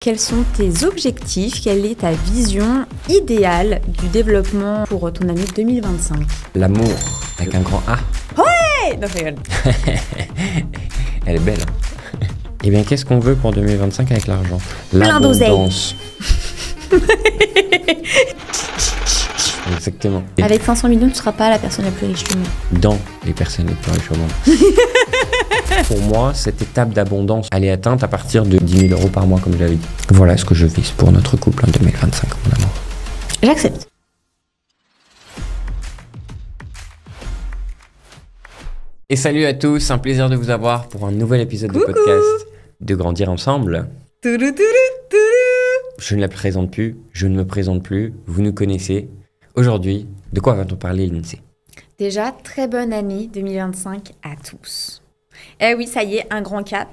Quels sont tes objectifs? Quelle est ta vision idéale du développement pour ton année 2025? L'amour, avec un grand A. Ouais! Non, je rigole. Elle est belle. Eh bien, qu'est-ce qu'on veut pour 2025 avec l'argent? Plein d'oseille. Exactement. Avec 500 millions, tu ne seras pas la personne la plus riche du monde. Dans les personnes les plus riches au monde. Pour moi, cette étape d'abondance, elle est atteinte à partir de 10 000 € par mois, comme je l'avais dit. Voilà ce que je vise pour notre couple en 2025, mon amour. J'accepte. Et salut à tous, un plaisir de vous avoir pour un nouvel épisode de podcast de Grandir Ensemble. Je ne la présente plus, je ne me présente plus, vous nous connaissez. Aujourd'hui, de quoi va-t-on parler, Lindsay? Déjà, très bonne année 2025 à tous. Eh oui, ça y est, un grand cap.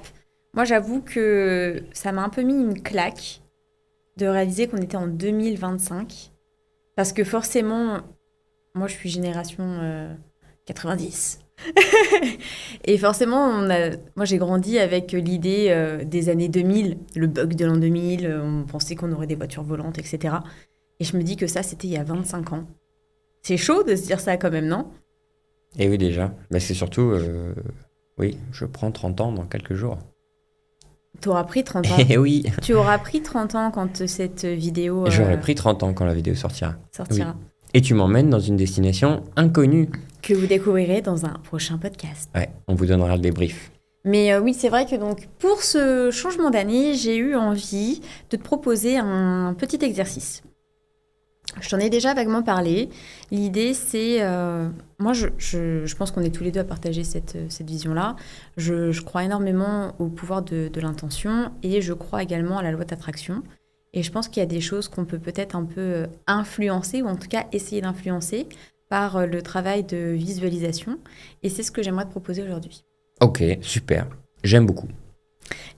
Moi, j'avoue que ça m'a un peu mis une claque de réaliser qu'on était en 2025. Parce que forcément, moi, je suis génération 90. Et forcément, moi, j'ai grandi avec l'idée des années 2000, le bug de l'an 2000, on pensait qu'on aurait des voitures volantes, etc. Et je me dis que ça, c'était il y a 25 ans. C'est chaud de se dire ça quand même, non? Et oui, déjà. Mais c'est surtout... oui, je prends 30 ans dans quelques jours. Tu auras pris 30 ans. Eh oui. Tu auras pris 30 ans quand cette vidéo J'aurai pris 30 ans quand la vidéo sortira. Oui. Et tu m'emmènes dans une destination inconnue. Que vous découvrirez dans un prochain podcast. Ouais, on vous donnera le débrief. Mais oui, c'est vrai que donc pour ce changement d'année, j'ai eu envie de te proposer un petit exercice. Je t'en ai déjà vaguement parlé. L'idée, c'est... moi, je pense qu'on est tous les deux à partager cette vision-là. Je crois énormément au pouvoir de l'intention et je crois également à la loi d'attraction. Et je pense qu'il y a des choses qu'on peut peut-être un peu influencer ou en tout cas essayer d'influencer par le travail de visualisation. Et c'est ce que j'aimerais te proposer aujourd'hui. Ok, super. J'aime beaucoup.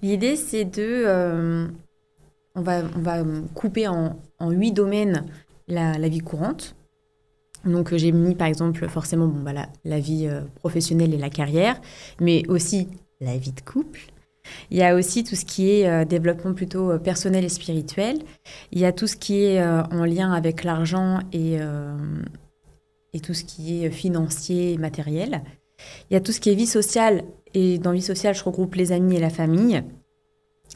L'idée, c'est de... on va couper en 8 domaines la vie courante. Donc, j'ai mis, par exemple, forcément la vie professionnelle et la carrière, mais aussi la vie de couple. Il y a aussi tout ce qui est développement plutôt personnel et spirituel. Il y a tout ce qui est en lien avec l'argent et tout ce qui est financier et matériel. Il y a tout ce qui est vie sociale. Et dans vie sociale, je regroupe les amis et la famille.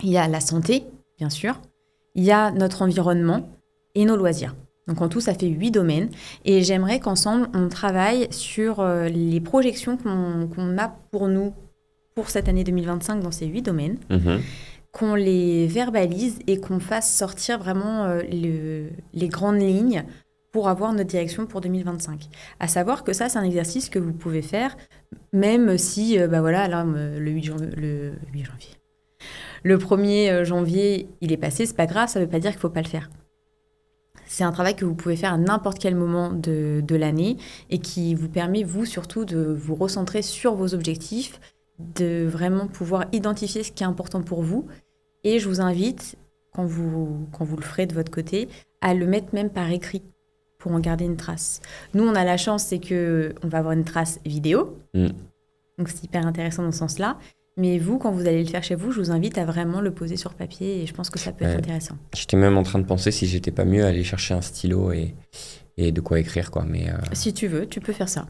Il y a la santé, bien sûr. Il y a notre environnement et nos loisirs. Donc en tout, ça fait 8 domaines. Et j'aimerais qu'ensemble, on travaille sur les projections qu'on a pour nous, pour cette année 2025 dans ces 8 domaines, qu'on les verbalise et qu'on fasse sortir vraiment les grandes lignes pour avoir notre direction pour 2025. À savoir que ça, c'est un exercice que vous pouvez faire, même si, le 8 janvier. Le 1er janvier, il est passé, c'est pas grave, ça veut pas dire qu'il faut pas le faire. C'est un travail que vous pouvez faire à n'importe quel moment de l'année et qui vous permet, vous, surtout, de vous recentrer sur vos objectifs, de vraiment pouvoir identifier ce qui est important pour vous. Et je vous invite, quand vous le ferez de votre côté, à le mettre même par écrit pour en garder une trace. Nous, on a la chance, c'est qu'on va avoir une trace vidéo. Donc, c'est hyper intéressant dans ce sens-là. Mais vous, quand vous allez le faire chez vous, je vous invite à vraiment le poser sur papier et je pense que ça peut être intéressant. J'étais même en train de penser si j'étais pas mieux à aller chercher un stylo et de quoi écrire, quoi. Mais si tu veux, tu peux faire ça.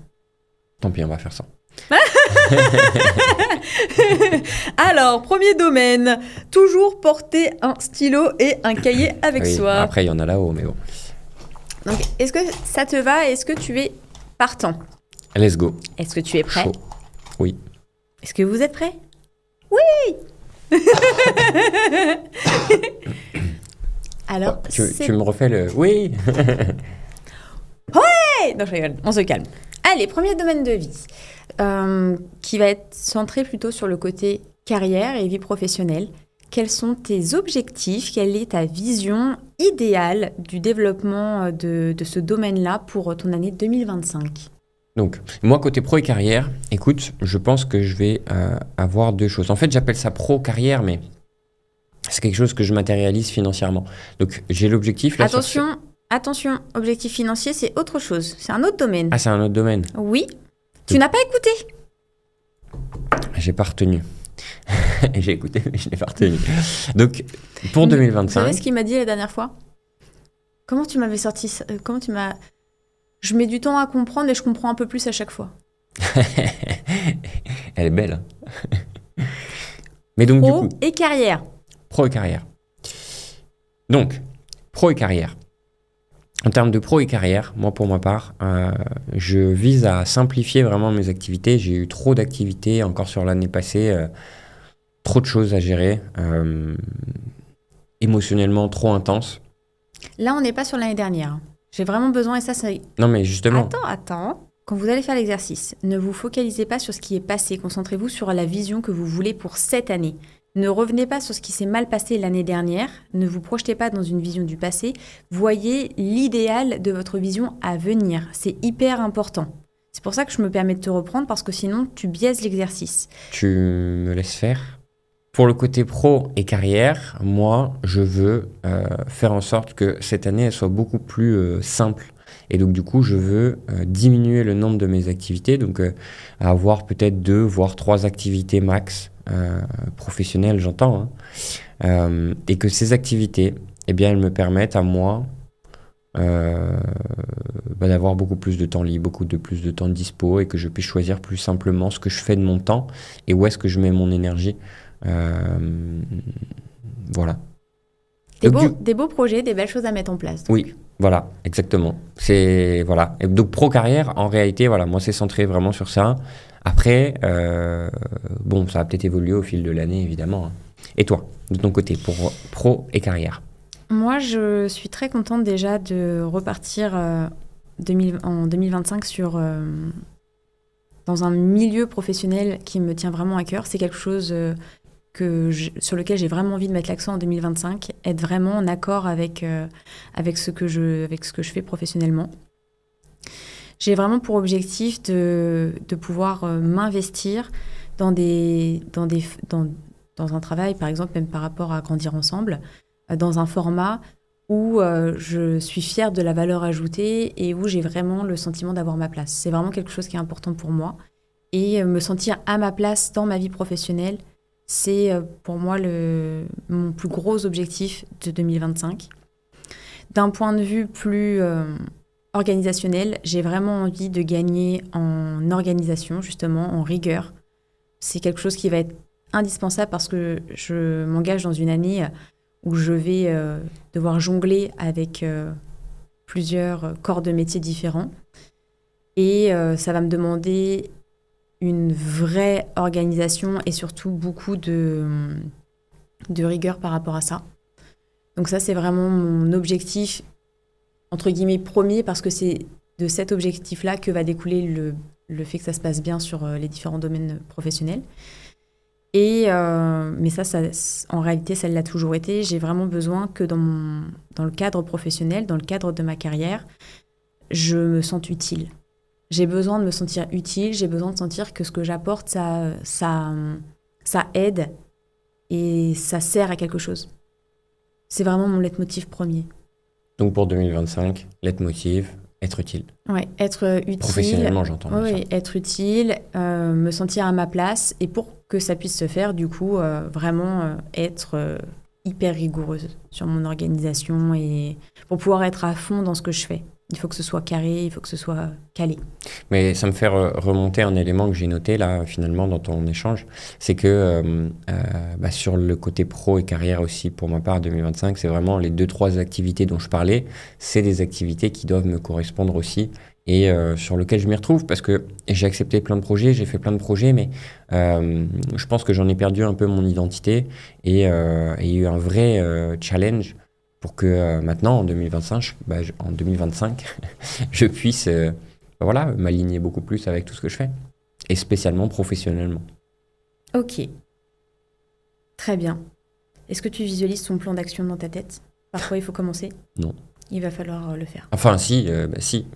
Tant pis, on va faire ça. Alors, premier domaine, toujours porter un stylo et un cahier avec soi. Après, il y en a là-haut, mais bon. Donc, est-ce que ça te va? Est-ce que tu es partant? Let's go. Est-ce que tu es prêt? Chaud. Oui. Est-ce que vous êtes prêts? Oui. Alors, tu me refais le... Oui. Ouais. Non, je rigole, on se calme. Allez, premier domaine de vie, qui va être centré plutôt sur le côté carrière et vie professionnelle. Quels sont tes objectifs? Quelle est ta vision idéale du développement de ce domaine-là pour ton année 2025? Donc, moi, côté pro et carrière, écoute, je pense que je vais avoir 2 choses. En fait, j'appelle ça pro-carrière, mais c'est quelque chose que je matérialise financièrement. Donc, j'ai l'objectif... Là, Attention, objectif financier, c'est autre chose. C'est un autre domaine. Ah, c'est un autre domaine? Oui. Tu n'as pas écouté? J'ai pas retenu. Et j'ai écouté, mais je l'ai pas retenu. Donc, pour Vous 2025... savez ce qu'il m'a dit la dernière fois? Comment tu m'avais sorti ça? Comment tu m'as... Je mets du temps à comprendre et je comprends un peu plus à chaque fois. Elle est belle. Mais donc, Pro du coup, et carrière. pro et carrière. Donc, pro et carrière. En termes de pro et carrière, moi, pour ma part, je vise à simplifier vraiment mes activités. J'ai eu trop d'activités encore sur l'année passée, trop de choses à gérer, émotionnellement trop intense. Là, on n'est pas sur l'année dernière. J'ai vraiment besoin, et ça, c'est... Non, mais justement, Attends. Quand vous allez faire l'exercice, ne vous focalisez pas sur ce qui est passé. Concentrez-vous sur la vision que vous voulez pour cette année. Ne revenez pas sur ce qui s'est mal passé l'année dernière. Ne vous projetez pas dans une vision du passé. Voyez l'idéal de votre vision à venir. C'est hyper important. C'est pour ça que je me permets de te reprendre, parce que sinon, tu biaises l'exercice. tu me laisses faire. Pour le côté pro et carrière, moi, je veux faire en sorte que cette année, elle soit beaucoup plus simple. Et donc, du coup, je veux diminuer le nombre de mes activités, donc avoir peut-être 2, voire 3 activités max, professionnelles, j'entends, hein. Et que ces activités, eh bien, elles me permettent à moi d'avoir beaucoup plus de temps libre, plus de temps de dispo, et que je puisse choisir plus simplement ce que je fais de mon temps et où est-ce que je mets mon énergie. Voilà. Donc, Des beaux projets, des belles choses à mettre en place. Donc. oui, voilà, exactement. C'est voilà. Et donc pro carrière, en réalité, voilà, moi c'est centré vraiment sur ça. Après, bon, ça va peut-être évoluer au fil de l'année, évidemment, hein. Et toi, de ton côté, pour pro et carrière? Moi, je suis très contente déjà de repartir en 2025 dans un milieu professionnel qui me tient vraiment à cœur. C'est quelque chose sur lequel j'ai vraiment envie de mettre l'accent en 2025, être vraiment en accord avec ce que je fais professionnellement. J'ai vraiment pour objectif de pouvoir m'investir dans un travail, par exemple, même par rapport à Grandir Ensemble, dans un format où je suis fière de la valeur ajoutée et où j'ai vraiment le sentiment d'avoir ma place. C'est vraiment quelque chose qui est important pour moi. Et me sentir à ma place dans ma vie professionnelle, c'est pour moi mon plus gros objectif de 2025. D'un point de vue plus organisationnel, j'ai vraiment envie de gagner en organisation, justement, en rigueur. C'est quelque chose qui va être indispensable parce que je m'engage dans une année où je vais devoir jongler avec plusieurs corps de métiers différents. Et ça va me demander une vraie organisation et surtout beaucoup de rigueur par rapport à ça. Donc ça, c'est vraiment mon objectif, entre guillemets, premier, parce que c'est de cet objectif-là que va découler le fait que ça se passe bien sur les différents domaines professionnels. Mais ça, en réalité, ça l'a toujours été. J'ai vraiment besoin que dans le cadre professionnel, dans le cadre de ma carrière, je me sente utile. J'ai besoin de me sentir utile, j'ai besoin de sentir que ce que j'apporte, ça aide et ça sert à quelque chose. C'est vraiment mon leitmotiv premier. Donc pour 2025, leitmotiv, être utile. Ouais, être utile. Professionnellement, j'entends. Oui, être utile, me sentir à ma place. Et pour que ça puisse se faire, du coup, vraiment être hyper rigoureuse sur mon organisation et pour pouvoir être à fond dans ce que je fais. Il faut que ce soit carré, il faut que ce soit calé. Mais ça me fait remonter un élément que j'ai noté là, finalement, dans ton échange. C'est que sur le côté pro et carrière aussi, pour ma part, 2025, c'est vraiment les 2-3 activités dont je parlais. C'est des activités qui doivent me correspondre aussi et sur lesquelles je m'y retrouve parce que j'ai accepté plein de projets, j'ai fait plein de projets, mais je pense que j'en ai perdu un peu mon identité et il y a eu un vrai challenge pour que maintenant, en 2025, je puisse m'aligner beaucoup plus avec tout ce que je fais, et spécialement professionnellement. Ok, très bien. Est-ce que tu visualises ton plan d'action dans ta tête? Parfois, il faut commencer. Non. Il va falloir le faire. Enfin, si,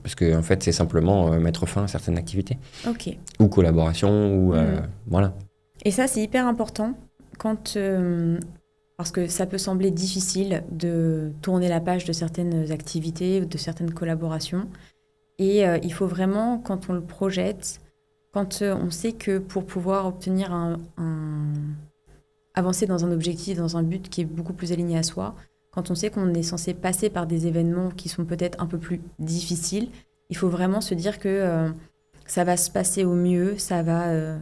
parce que en fait, c'est simplement mettre fin à certaines activités. Ok. Ou collaboration, ou voilà. Et ça, c'est hyper important parce que ça peut sembler difficile de tourner la page de certaines activités ou de certaines collaborations. Et il faut vraiment, quand on le projette, Quand on sait que pour pouvoir obtenir avancer dans un objectif, dans un but qui est beaucoup plus aligné à soi, quand on sait qu'on est censé passer par des événements qui sont peut-être un peu plus difficiles, il faut vraiment se dire que ça va se passer au mieux, ça va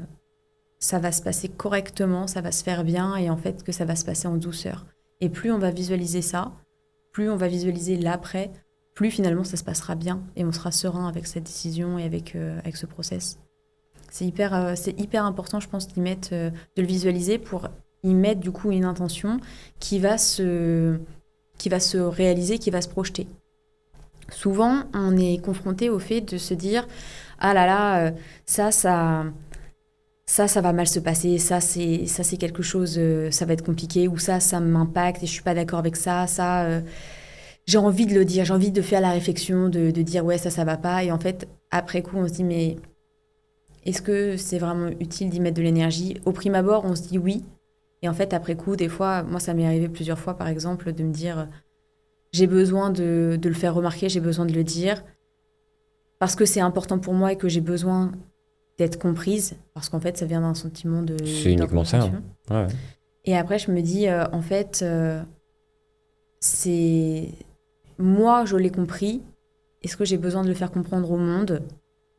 se passer correctement, ça va se faire bien et en fait que ça va se passer en douceur. Et plus on va visualiser ça, plus on va visualiser l'après, plus finalement ça se passera bien et on sera serein avec cette décision et avec ce process. C'est hyper important, je pense, de le visualiser pour y mettre du coup une intention qui va se réaliser, qui va se projeter. Souvent, on est confronté au fait de se dire « Ah là là, ça va mal se passer, ça c'est quelque chose, ça va être compliqué, ou ça m'impacte et je suis pas d'accord avec ça, j'ai envie de le dire, j'ai envie de faire la réflexion, de dire ouais, ça va pas. Et en fait, après coup, on se dit mais est-ce que c'est vraiment utile d'y mettre de l'énergie? Au prime abord, on se dit oui. Et en fait, après coup, des fois, moi ça m'est arrivé plusieurs fois par exemple, de me dire j'ai besoin de le faire remarquer, j'ai besoin de le dire, parce que c'est important pour moi et que j'ai besoin d'être comprise, parce qu'en fait, ça vient d'un sentiment de C'est uniquement ça. d'incompréhension. Ouais. Et après, je me dis, en fait, c'est... Moi, je l'ai compris. Est-ce que j'ai besoin de le faire comprendre au monde?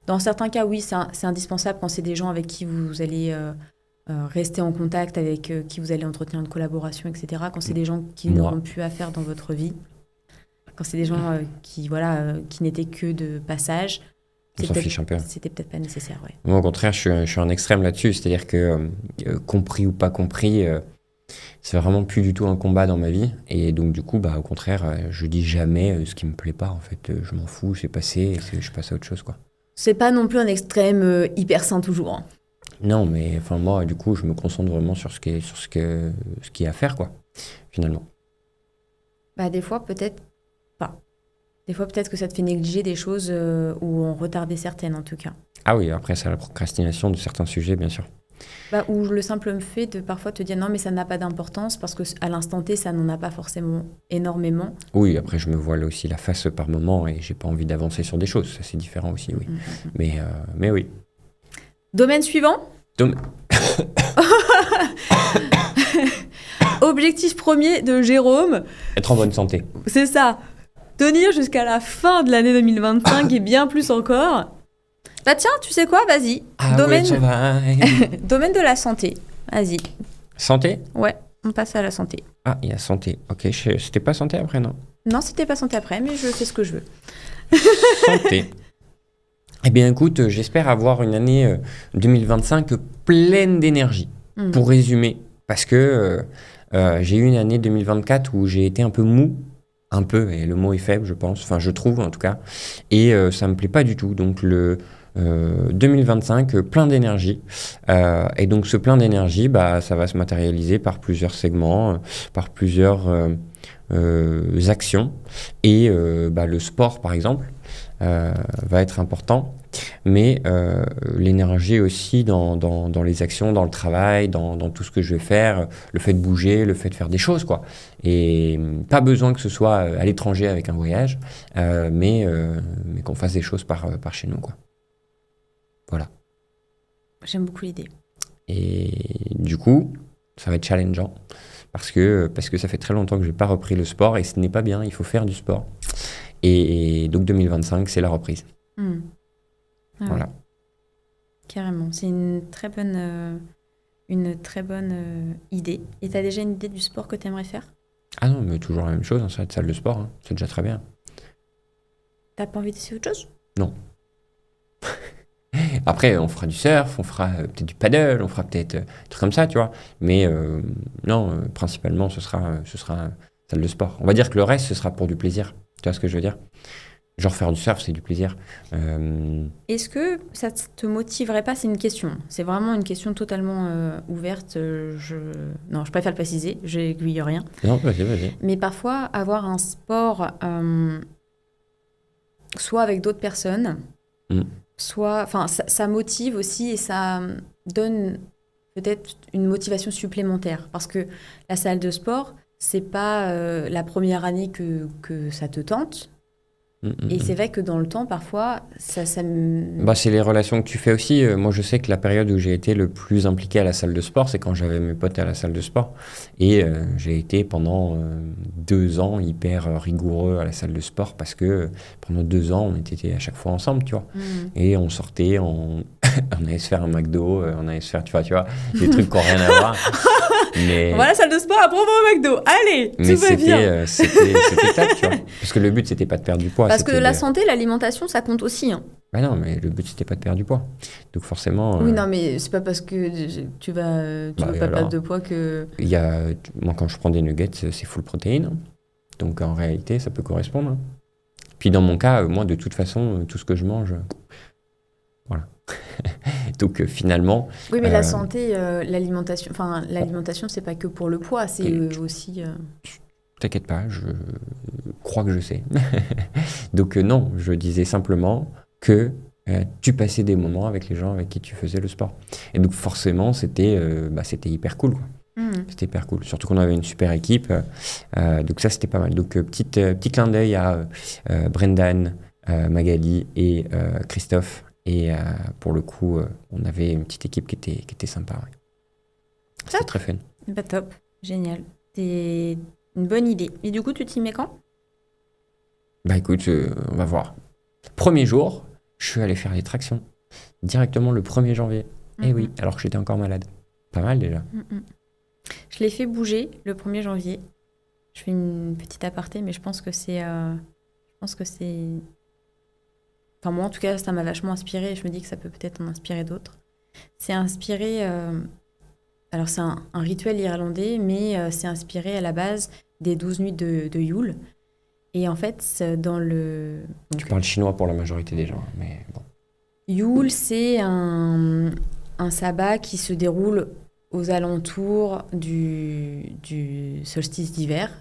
Dans certains cas, oui, c'est indispensable quand c'est des gens avec qui vous allez rester en contact, avec qui vous allez entretenir une collaboration, etc. Quand c'est des gens qui n'auront plus à faire dans votre vie. Quand c'est des gens qui n'étaient que de passage. On s'en fiche un peu. C'était peut-être pas nécessaire, ouais. Moi, au contraire, je suis en extrême là-dessus. C'est-à-dire que, compris ou pas compris, c'est vraiment plus du tout un combat dans ma vie. Et donc, du coup, au contraire, je dis jamais ce qui me plaît pas. En fait, je m'en fous, c'est passé, je passe à autre chose, quoi. C'est pas non plus un extrême hyper sain toujours, hein. Non, mais enfin, moi, du coup, je me concentre vraiment sur ce qui est à faire, quoi, finalement. Des fois, peut-être pas. Des fois, peut-être que ça te fait négliger des choses ou en retarder certaines, en tout cas. Ah oui, après, c'est la procrastination de certains sujets, bien sûr. Ou le simple fait de parfois te dire non, mais ça n'a pas d'importance parce qu'à l'instant T, ça n'en a pas forcément énormément. Oui, après, je me voile aussi la face par moment et j'ai pas envie d'avancer sur des choses. Ça, c'est différent aussi, oui. Mais oui. Domaine suivant. Objectif premier de Jérôme. Être en bonne santé. C'est ça. Tenir jusqu'à la fin de l'année 2025 et bien plus encore. Tiens, tu sais quoi? Vas-y. Domaine de la santé. Vas-y. Santé? Ouais, on passe à la santé. Ah, il y a santé. Ok, c'était pas santé après, non? Non, c'était pas santé après, mais je fais ce que je veux. Santé. Eh bien, écoute, j'espère avoir une année 2025 pleine d'énergie, pour résumer. Parce que j'ai eu une année 2024 où j'ai été un peu mou. Un peu, et le mot est faible, je pense. Enfin, je trouve, en tout cas. Et ça me plaît pas du tout. Donc, le 2025, plein d'énergie. Et donc, ce plein d'énergie, ça va se matérialiser par plusieurs segments, par plusieurs actions. Et le sport, par exemple, va être important. Mais l'énergie aussi dans les actions, dans le travail, dans tout ce que je vais faire, le fait de bouger, le fait de faire des choses, quoi. Et pas besoin que ce soit à l'étranger avec un voyage, mais qu'on fasse des choses par chez nous, quoi. Voilà. J'aime beaucoup l'idée. Et du coup, ça va être challengeant parce que ça fait très longtemps que je n'ai pas repris le sport et ce n'est pas bien, il faut faire du sport. Et donc 2025, c'est la reprise. Voilà. Carrément. C'est une très bonne idée. Et tu as déjà une idée du sport que tu aimerais faire? Ah non, mais toujours la même chose, ça va être salle de sport, hein. C'est déjà très bien. T'as pas envie d'essayer autre chose? Non. Après, on fera du surf, on fera peut-être du paddle, on fera peut-être des trucs comme ça, tu vois. Mais non, principalement, ce sera salle de sport. On va dire que le reste, ce sera pour du plaisir. Tu vois ce que je veux dire? Genre faire du surf, c'est du plaisir. Est-ce que ça te motiverait pas? C'est une question. C'est vraiment une question totalement ouverte. Non, je préfère le préciser. Je n'aiguille rien. Non, vas-y. Mais parfois, avoir un sport, soit avec d'autres personnes, soit... Enfin, ça motive aussi et ça donne peut-être une motivation supplémentaire. Parce que la salle de sport, c'est pas la première année que ça te tente. Et c'est vrai que dans le temps, parfois, ça me... Bah, c'est les relations que tu fais aussi. Moi, je sais que la période où j'ai été le plus impliqué à la salle de sport, c'est quand j'avais mes potes à la salle de sport. Et j'ai été pendant 2 ans hyper rigoureux à la salle de sport parce que pendant 2 ans, on était à chaque fois ensemble, tu vois. Et on sortait, on allait se faire un McDo, on allait se faire, tu vois, des trucs qui n'ont rien à voir. Mais... On va à la salle de sport, après on va au McDo. Allez, tout va bien. C'était top, tu vois. Parce que le but, c'était pas de perdre du poids. Parce que la santé, l'alimentation, ça compte aussi. Hein. Bah non, mais le but, c'était pas de perdre du poids. Donc forcément... Oui, non, mais c'est pas parce que tu vas pas perdre de poids que... Moi, quand je prends des nuggets, c'est full protéines. Hein. Donc en réalité, ça peut correspondre. Hein. Puis dans mon cas, moi, de toute façon, tout ce que je mange... Voilà. Donc finalement... Oui, mais la santé, l'alimentation, c'est pas que pour le poids, c'est aussi... T'inquiète pas, je crois que je sais. Donc non, je disais simplement que tu passais des moments avec les gens avec qui tu faisais le sport. Et donc forcément, c'était hyper cool, quoi. C'était hyper cool. Surtout qu'on avait une super équipe. Donc ça, c'était pas mal. Donc petit clin d'œil à Brendan, Magali et Christophe. Et pour le coup, on avait une petite équipe qui était sympa. Ouais. C'était très fun. Bah top, génial. C'est une bonne idée. Et du coup, tu t'y mets quand? Bah écoute, on va voir. Premier jour, je suis allé faire les tractions. Directement le 1er janvier. Eh oui, alors que j'étais encore malade. Pas mal déjà. Je l'ai fait bouger le 1er janvier. Je fais une petite aparté, mais je pense que c'est... Enfin, moi, en tout cas, ça m'a vachement inspiré. Et je me dis que ça peut peut-être en inspirer d'autres. C'est inspiré... Alors, c'est un rituel irlandais, mais c'est inspiré à la base des 12 nuits de Yule. Et en fait, dans le... Tu parles chinois pour la majorité des gens, mais bon. Yule, c'est un sabbat qui se déroule aux alentours du solstice d'hiver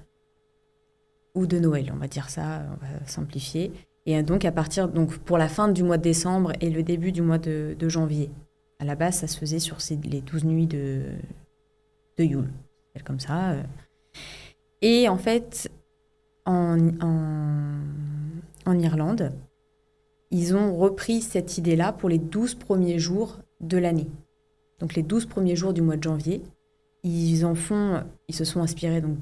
ou de Noël, on va dire ça, on va simplifier. Et donc, pour la fin du mois de décembre et le début du mois de janvier. À la base, ça se faisait sur les 12 nuits de Yule, comme ça. Et en fait, en Irlande, ils ont repris cette idée-là pour les 12 premiers jours de l'année. Donc les 12 premiers jours du mois de janvier, ils se sont inspirés donc,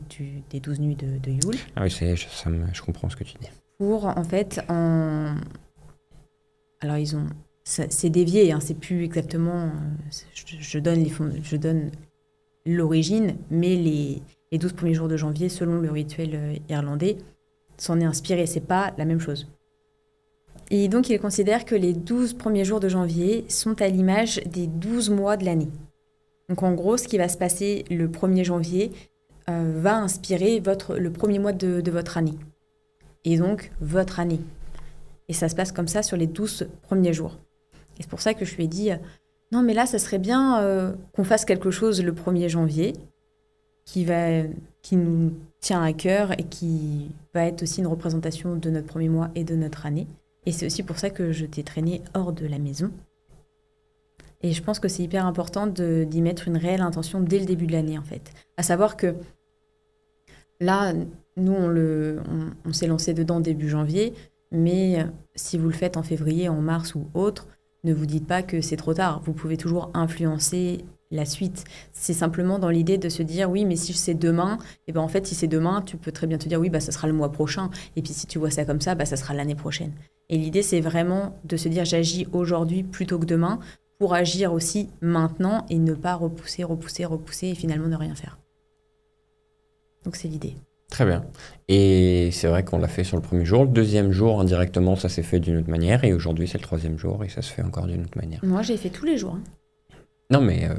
des 12 nuits de Yule. Ah oui, je comprends ce que tu dis. Pour, en fait, alors ils ont... C'est dévié, hein, c'est plus exactement... Je donne l'origine, mais les 12 premiers jours de janvier, selon le rituel irlandais, s'en est inspiré. C'est pas la même chose. Et donc, il considère que les 12 premiers jours de janvier sont à l'image des 12 mois de l'année. Donc, en gros, ce qui va se passer le 1er janvier va inspirer le premier mois de votre année. Et donc, votre année. Et ça se passe comme ça sur les 12 premiers jours. Et c'est pour ça que je lui ai dit, non, mais là, ça serait bien qu'on fasse quelque chose le 1er janvier qui nous tient à cœur et qui va être aussi une représentation de notre premier mois et de notre année. Et c'est aussi pour ça que je t'ai traîné hors de la maison. Et je pense que c'est hyper important d'y mettre une réelle intention dès le début de l'année, en fait. À savoir que là, nous, on s'est lancé dedans début janvier, mais si vous le faites en février, en mars ou autre, ne vous dites pas que c'est trop tard. Vous pouvez toujours influencer la suite. C'est simplement dans l'idée de se dire, oui, mais si c'est demain, et ben en fait, si c'est demain, tu peux très bien te dire, oui, bah, ça sera le mois prochain. Et puis si tu vois ça comme ça, bah, ça sera l'année prochaine. Et l'idée, c'est vraiment de se dire, j'agis aujourd'hui plutôt que demain pour agir aussi maintenant et ne pas repousser et finalement ne rien faire. Donc c'est l'idée. Très bien. Et c'est vrai qu'on l'a fait sur le 1er jour. Le 2e jour, indirectement, ça s'est fait d'une autre manière. Et aujourd'hui, c'est le 3e jour et ça se fait encore d'une autre manière. Moi, j'ai fait tous les jours. Hein. Non, mais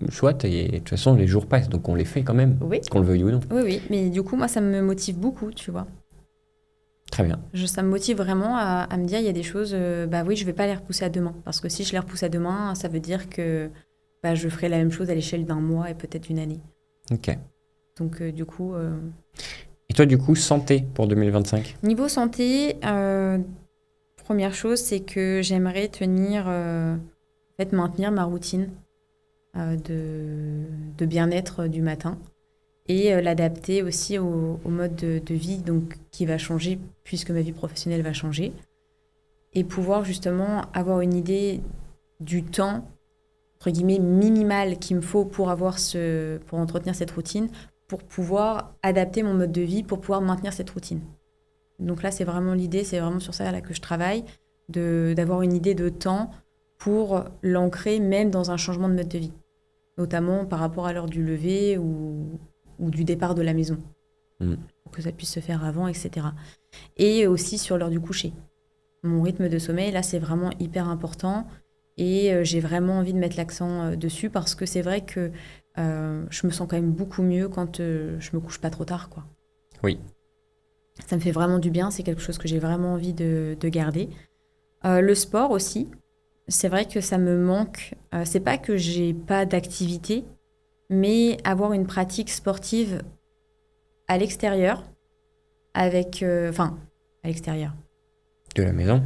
soit, et de toute façon, les jours passent, donc on les fait quand même, oui. Qu'on le veuille ou non. Oui. Mais du coup, moi, ça me motive beaucoup, tu vois. Très bien. Ça me motive vraiment à me dire, il y a des choses, oui, je vais pas les repousser à demain. Parce que si je les repousse à demain, ça veut dire que je ferai la même chose à l'échelle d'un mois et peut-être d'une année. Ok. Donc, du coup... Et toi, du coup, santé pour 2025 ? Niveau santé, première chose, c'est que j'aimerais maintenir ma routine de bien-être du matin. et l'adapter aussi au mode de vie donc, qui va changer puisque ma vie professionnelle va changer. Et pouvoir justement avoir une idée du temps, entre guillemets, minimal qu'il me faut pour entretenir cette routine, pour pouvoir adapter mon mode de vie, pour pouvoir maintenir cette routine. Donc là, c'est vraiment l'idée, c'est vraiment sur ça là, que je travaille, d'avoir une idée de temps pour l'ancrer même dans un changement de mode de vie, notamment par rapport à l'heure du lever ou du départ de la maison, pour que ça puisse se faire avant, etc. Et aussi sur l'heure du coucher. Mon rythme de sommeil, là, c'est vraiment hyper important et j'ai vraiment envie de mettre l'accent dessus parce que c'est vrai que je me sens quand même beaucoup mieux quand je me couche pas trop tard, quoi. Oui. Ça me fait vraiment du bien, c'est quelque chose que j'ai vraiment envie de garder. Le sport aussi, c'est vrai que ça me manque. C'est pas que j'ai pas d'activité, mais avoir une pratique sportive à l'extérieur, à l'extérieur. De la maison.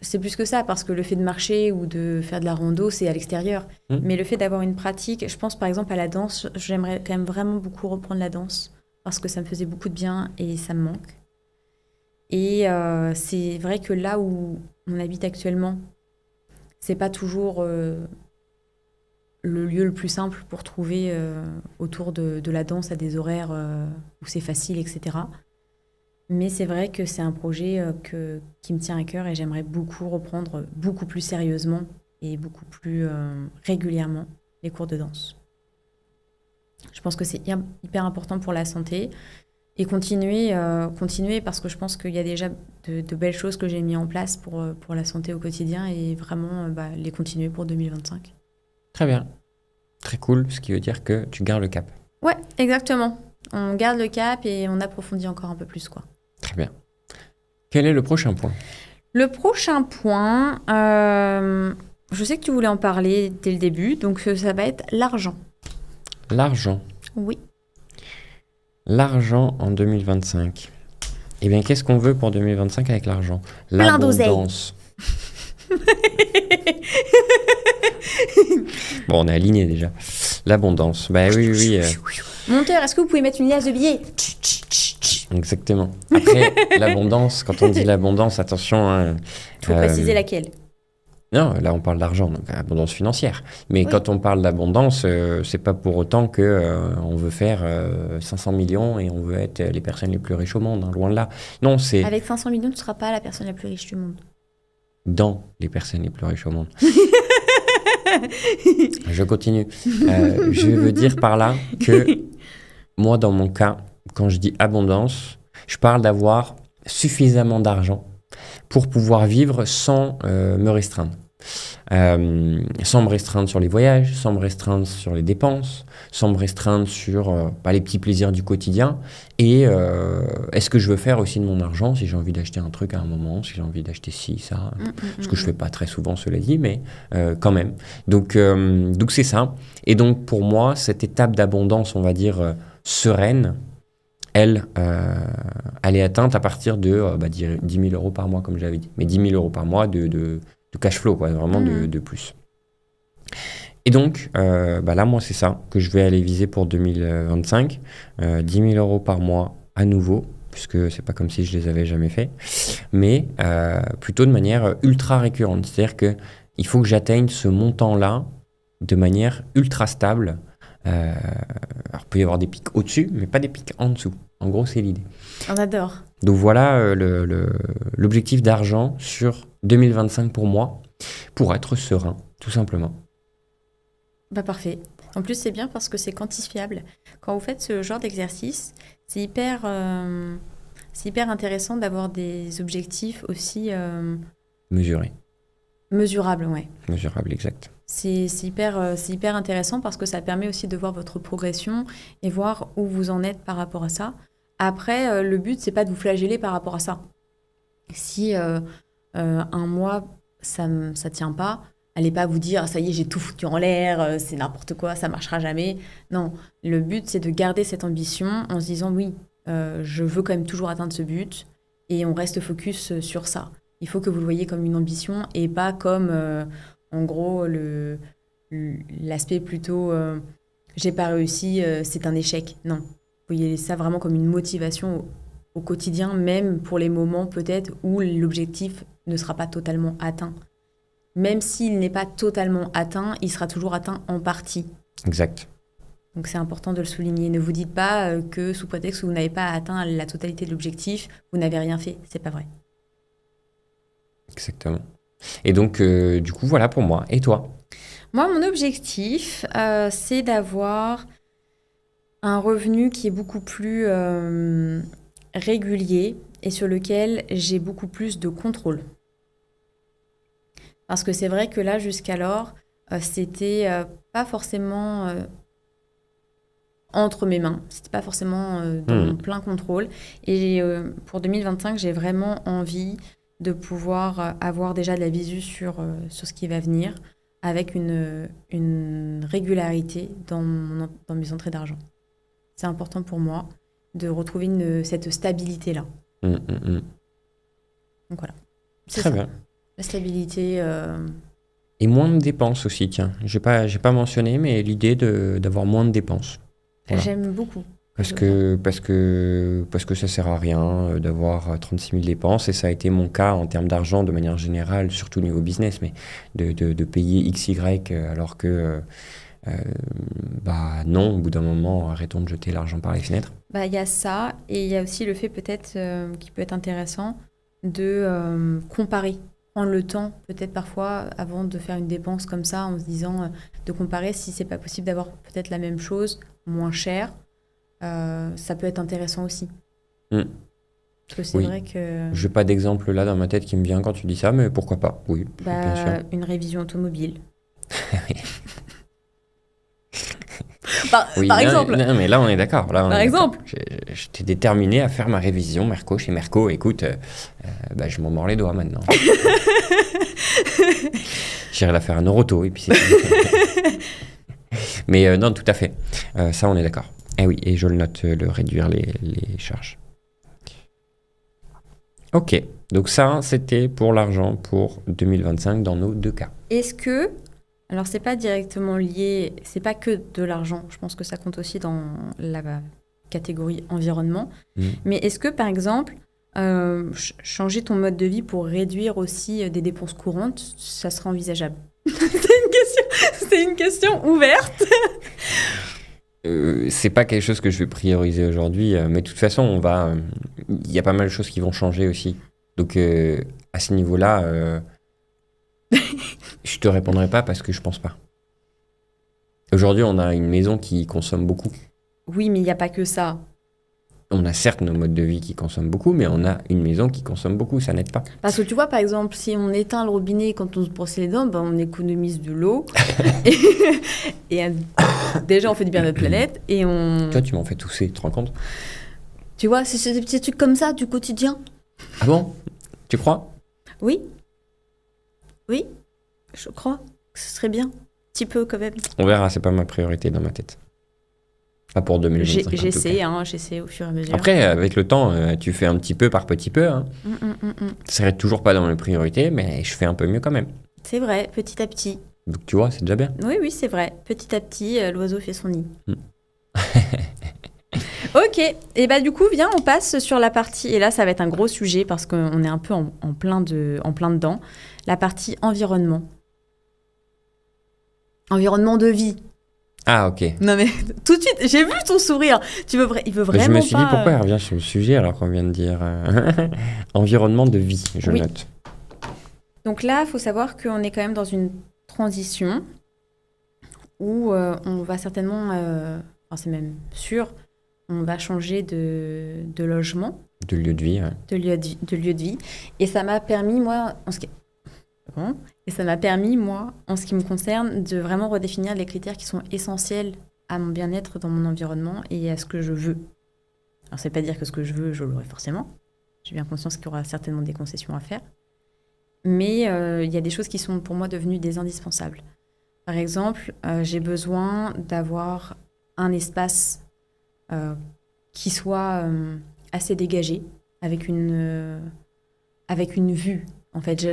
C'est plus que ça, parce que le fait de marcher ou de faire de la rando, c'est à l'extérieur. Mais le fait d'avoir une pratique, je pense par exemple à la danse, j'aimerais quand même vraiment beaucoup reprendre la danse, parce que ça me faisait beaucoup de bien et ça me manque. Et c'est vrai que là où on habite actuellement, c'est pas toujours le lieu le plus simple pour trouver autour de la danse à des horaires où c'est facile, etc. Mais c'est vrai que c'est un projet qui me tient à cœur et j'aimerais beaucoup reprendre beaucoup plus sérieusement et beaucoup plus régulièrement les cours de danse. Je pense que c'est hyper important pour la santé et continuer parce que je pense qu'il y a déjà de belles choses que j'ai mis en place pour la santé au quotidien et vraiment les continuer pour 2025. Très bien. Très cool, ce qui veut dire que tu gardes le cap. Ouais, exactement. On garde le cap et on approfondit encore un peu plus, quoi. Très bien. Quel est le prochain point ? Le prochain point, je sais que tu voulais en parler dès le début, donc ça va être l'argent. L'argent. Oui. L'argent en 2025. Eh bien, qu'est-ce qu'on veut pour 2025 avec l'argent ? Plein d'oseille. L'abondance. Bon, on est aligné déjà. L'abondance. Bah oui. Monteur, est-ce que vous pouvez mettre une liasse de billets ? Exactement. Après, l'abondance, quand on dit l'abondance, attention. Il faut préciser laquelle. Non, là on parle d'argent, donc abondance financière. Mais quand on parle d'abondance, c'est pas pour autant que on veut faire 500 millions et on veut être les personnes les plus riches au monde, hein, loin de là. Non, c'est... Avec 500 millions, tu ne seras pas la personne la plus riche du monde. Dans les personnes les plus riches au monde. Je continue. Je veux dire par là que moi, dans mon cas, quand je dis abondance, je parle d'avoir suffisamment d'argent pour pouvoir vivre sans me restreindre. Sans me restreindre sur les voyages, sans me restreindre sur les dépenses, sans me restreindre sur les petits plaisirs du quotidien. Et est-ce que je veux faire aussi de mon argent si j'ai envie d'acheter un truc à un moment, si j'ai envie d'acheter ci, ça, ce que je fais pas très souvent, cela dit, mais quand même. Donc c'est ça. Et donc pour moi, cette étape d'abondance, on va dire sereine, elle est atteinte à partir de 10 000 euros par mois, comme j'avais dit. Mais 10 000 euros par mois de cash flow, quoi, vraiment de plus. Et donc, là, moi, c'est ça que je vais aller viser pour 2025. 10 000 euros par mois à nouveau, puisque c'est pas comme si je les avais jamais fait, mais plutôt de manière ultra récurrente. C'est-à-dire qu'il faut que j'atteigne ce montant-là de manière ultra stable. Alors, il peut y avoir des pics au-dessus, mais pas des pics en dessous. En gros, c'est l'idée. On adore. Donc voilà l'objectif d'argent sur 2025 pour moi, pour être serein, tout simplement. Parfait. En plus, c'est bien parce que c'est quantifiable. Quand vous faites ce genre d'exercice, c'est hyper intéressant d'avoir des objectifs aussi... Mesurés. Mesurables, ouais. Mesurables, exact. C'est hyper intéressant parce que ça permet aussi de voir votre progression et voir où vous en êtes par rapport à ça. Après, le but, c'est pas de vous flageller par rapport à ça. Si un mois, ça tient pas, allez pas vous dire « ça y est, j'ai tout foutu en l'air, c'est n'importe quoi, ça marchera jamais ». Non, le but, c'est de garder cette ambition en se disant « oui, je veux quand même toujours atteindre ce but » et on reste focus sur ça. Il faut que vous le voyez comme une ambition et pas comme... en gros, l'aspect plutôt j'ai pas réussi, c'est un échec. Non. voyez ça vraiment comme une motivation au quotidien, même pour les moments peut-être où l'objectif ne sera pas totalement atteint. Même s'il n'est pas totalement atteint, il sera toujours atteint en partie. Exact. Donc c'est important de le souligner. Ne vous dites pas que sous prétexte que vous n'avez pas atteint la totalité de l'objectif, vous n'avez rien fait. C'est pas vrai. Exactement. Et donc, du coup, voilà pour moi. Et toi? Moi, mon objectif, c'est d'avoir un revenu qui est beaucoup plus régulier et sur lequel j'ai beaucoup plus de contrôle. Parce que c'est vrai que là, jusqu'alors, c'était pas forcément entre mes mains. C'était pas forcément dans mon plein contrôle. Et pour 2025, j'ai vraiment envie de pouvoir avoir déjà de la visu sur ce qui va venir avec une régularité dans mes entrées d'argent. C'est important pour moi de retrouver cette stabilité-là. Donc voilà. Très bien. La stabilité. Et moins de dépenses aussi, tiens. J'ai pas mentionné, mais l'idée d'avoir moins de dépenses. Voilà. J'aime beaucoup. Parce que ça sert à rien d'avoir 36 000 dépenses, et ça a été mon cas en termes d'argent de manière générale, surtout au niveau business, mais de payer XY alors que non, au bout d'un moment, arrêtons de jeter l'argent par les fenêtres. Il y a ça, et il y a aussi le fait peut-être qui peut être intéressant de comparer. Prendre le temps, peut-être parfois, avant de faire une dépense comme ça, en se disant de comparer si c'est pas possible d'avoir peut-être la même chose, moins cher. Ça peut être intéressant aussi. Parce que c'est vrai que... Je n'ai pas d'exemple là dans ma tête qui me vient quand tu dis ça, mais pourquoi pas, oui, bien sûr. Une révision automobile. Oui, par exemple. Non, mais là, on est d'accord. Par exemple. J'étais déterminé à faire ma révision Merco chez Merco. Écoute, je m'en mords les doigts maintenant. J'irai la faire à Noroto et puis c'est Mais non, tout à fait. Ça, on est d'accord. Et oui, et je le note, le réduire les charges. Ok, donc ça, c'était pour l'argent pour 2025 dans nos deux cas. Est-ce que... Alors, c'est pas directement lié, c'est pas que de l'argent. Je pense que ça compte aussi dans la catégorie environnement. Mais est-ce que, par exemple, changer ton mode de vie pour réduire aussi des dépenses courantes, ça serait envisageable? C'est une question ouverte. C'est pas quelque chose que je vais prioriser aujourd'hui, mais de toute façon, il y a pas mal de choses qui vont changer aussi. Donc, à ce niveau-là... Je te répondrai pas parce que je pense pas. Aujourd'hui, on a une maison qui consomme beaucoup. Oui, mais il n'y a pas que ça. On a certes nos modes de vie qui consomment beaucoup, mais on a une maison qui consomme beaucoup, ça n'aide pas. Parce que tu vois, par exemple, si on éteint le robinet quand on se brosse les dents, on économise de l'eau. et déjà, on fait du bien à notre planète. Et Toi, tu m'en fais tousser, tu te rends compte? Tu vois, c'est des petits trucs comme ça du quotidien. Ah bon? Tu crois? Oui. Oui, je crois que ce serait bien. Un petit peu quand même. On verra, c'est pas ma priorité dans ma tête. Pas pour 2025. J'essaie au fur et à mesure. Après, avec le temps, tu fais un petit peu par petit peu. Ça serait toujours pas dans mes priorités, mais je fais un peu mieux quand même. C'est vrai, petit à petit. Donc tu vois, c'est déjà bien. Oui, c'est vrai. Petit à petit, l'oiseau fait son nid. Ok, et du coup, viens, on passe sur la partie, et là, ça va être un gros sujet parce qu'on est un peu en plein dedans, la partie environnement. Environnement de vie. Ah, ok. Non, mais tout de suite, j'ai vu ton sourire. Il veut vraiment pas... Je me suis dit, pourquoi elle revient sur le sujet alors qu'on vient de dire environnement de vie, je note. Donc là, il faut savoir qu'on est quand même dans une transition où on va certainement, c'est même sûr, on va changer de logement. De lieu de vie, ouais. De lieu de vie. Et ça m'a permis, moi, en ce qui me concerne, de vraiment redéfinir les critères qui sont essentiels à mon bien-être dans mon environnement et à ce que je veux. Alors, ça ne veut pas dire que ce que je veux, je l'aurai forcément. J'ai bien conscience qu'il y aura certainement des concessions à faire. Mais il y a des choses qui sont pour moi devenues des indispensables. Par exemple, j'ai besoin d'avoir un espace qui soit assez dégagé, avec une vue. En fait,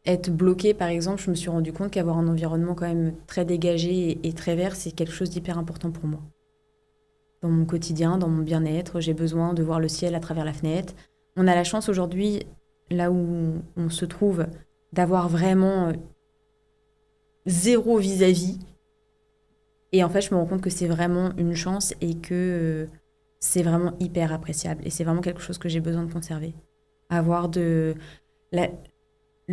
être bloqué, par exemple, je me suis rendu compte qu'avoir un environnement quand même très dégagé et très vert, c'est quelque chose d'hyper important pour moi. dans mon quotidien, dans mon bien-être. J'ai besoin de voir le ciel à travers la fenêtre. On a la chance aujourd'hui, là où on se trouve, d'avoir vraiment zéro vis-à-vis. Et en fait, je me rends compte que c'est vraiment une chance et que c'est vraiment hyper appréciable. Et c'est vraiment quelque chose que j'ai besoin de conserver. Avoir le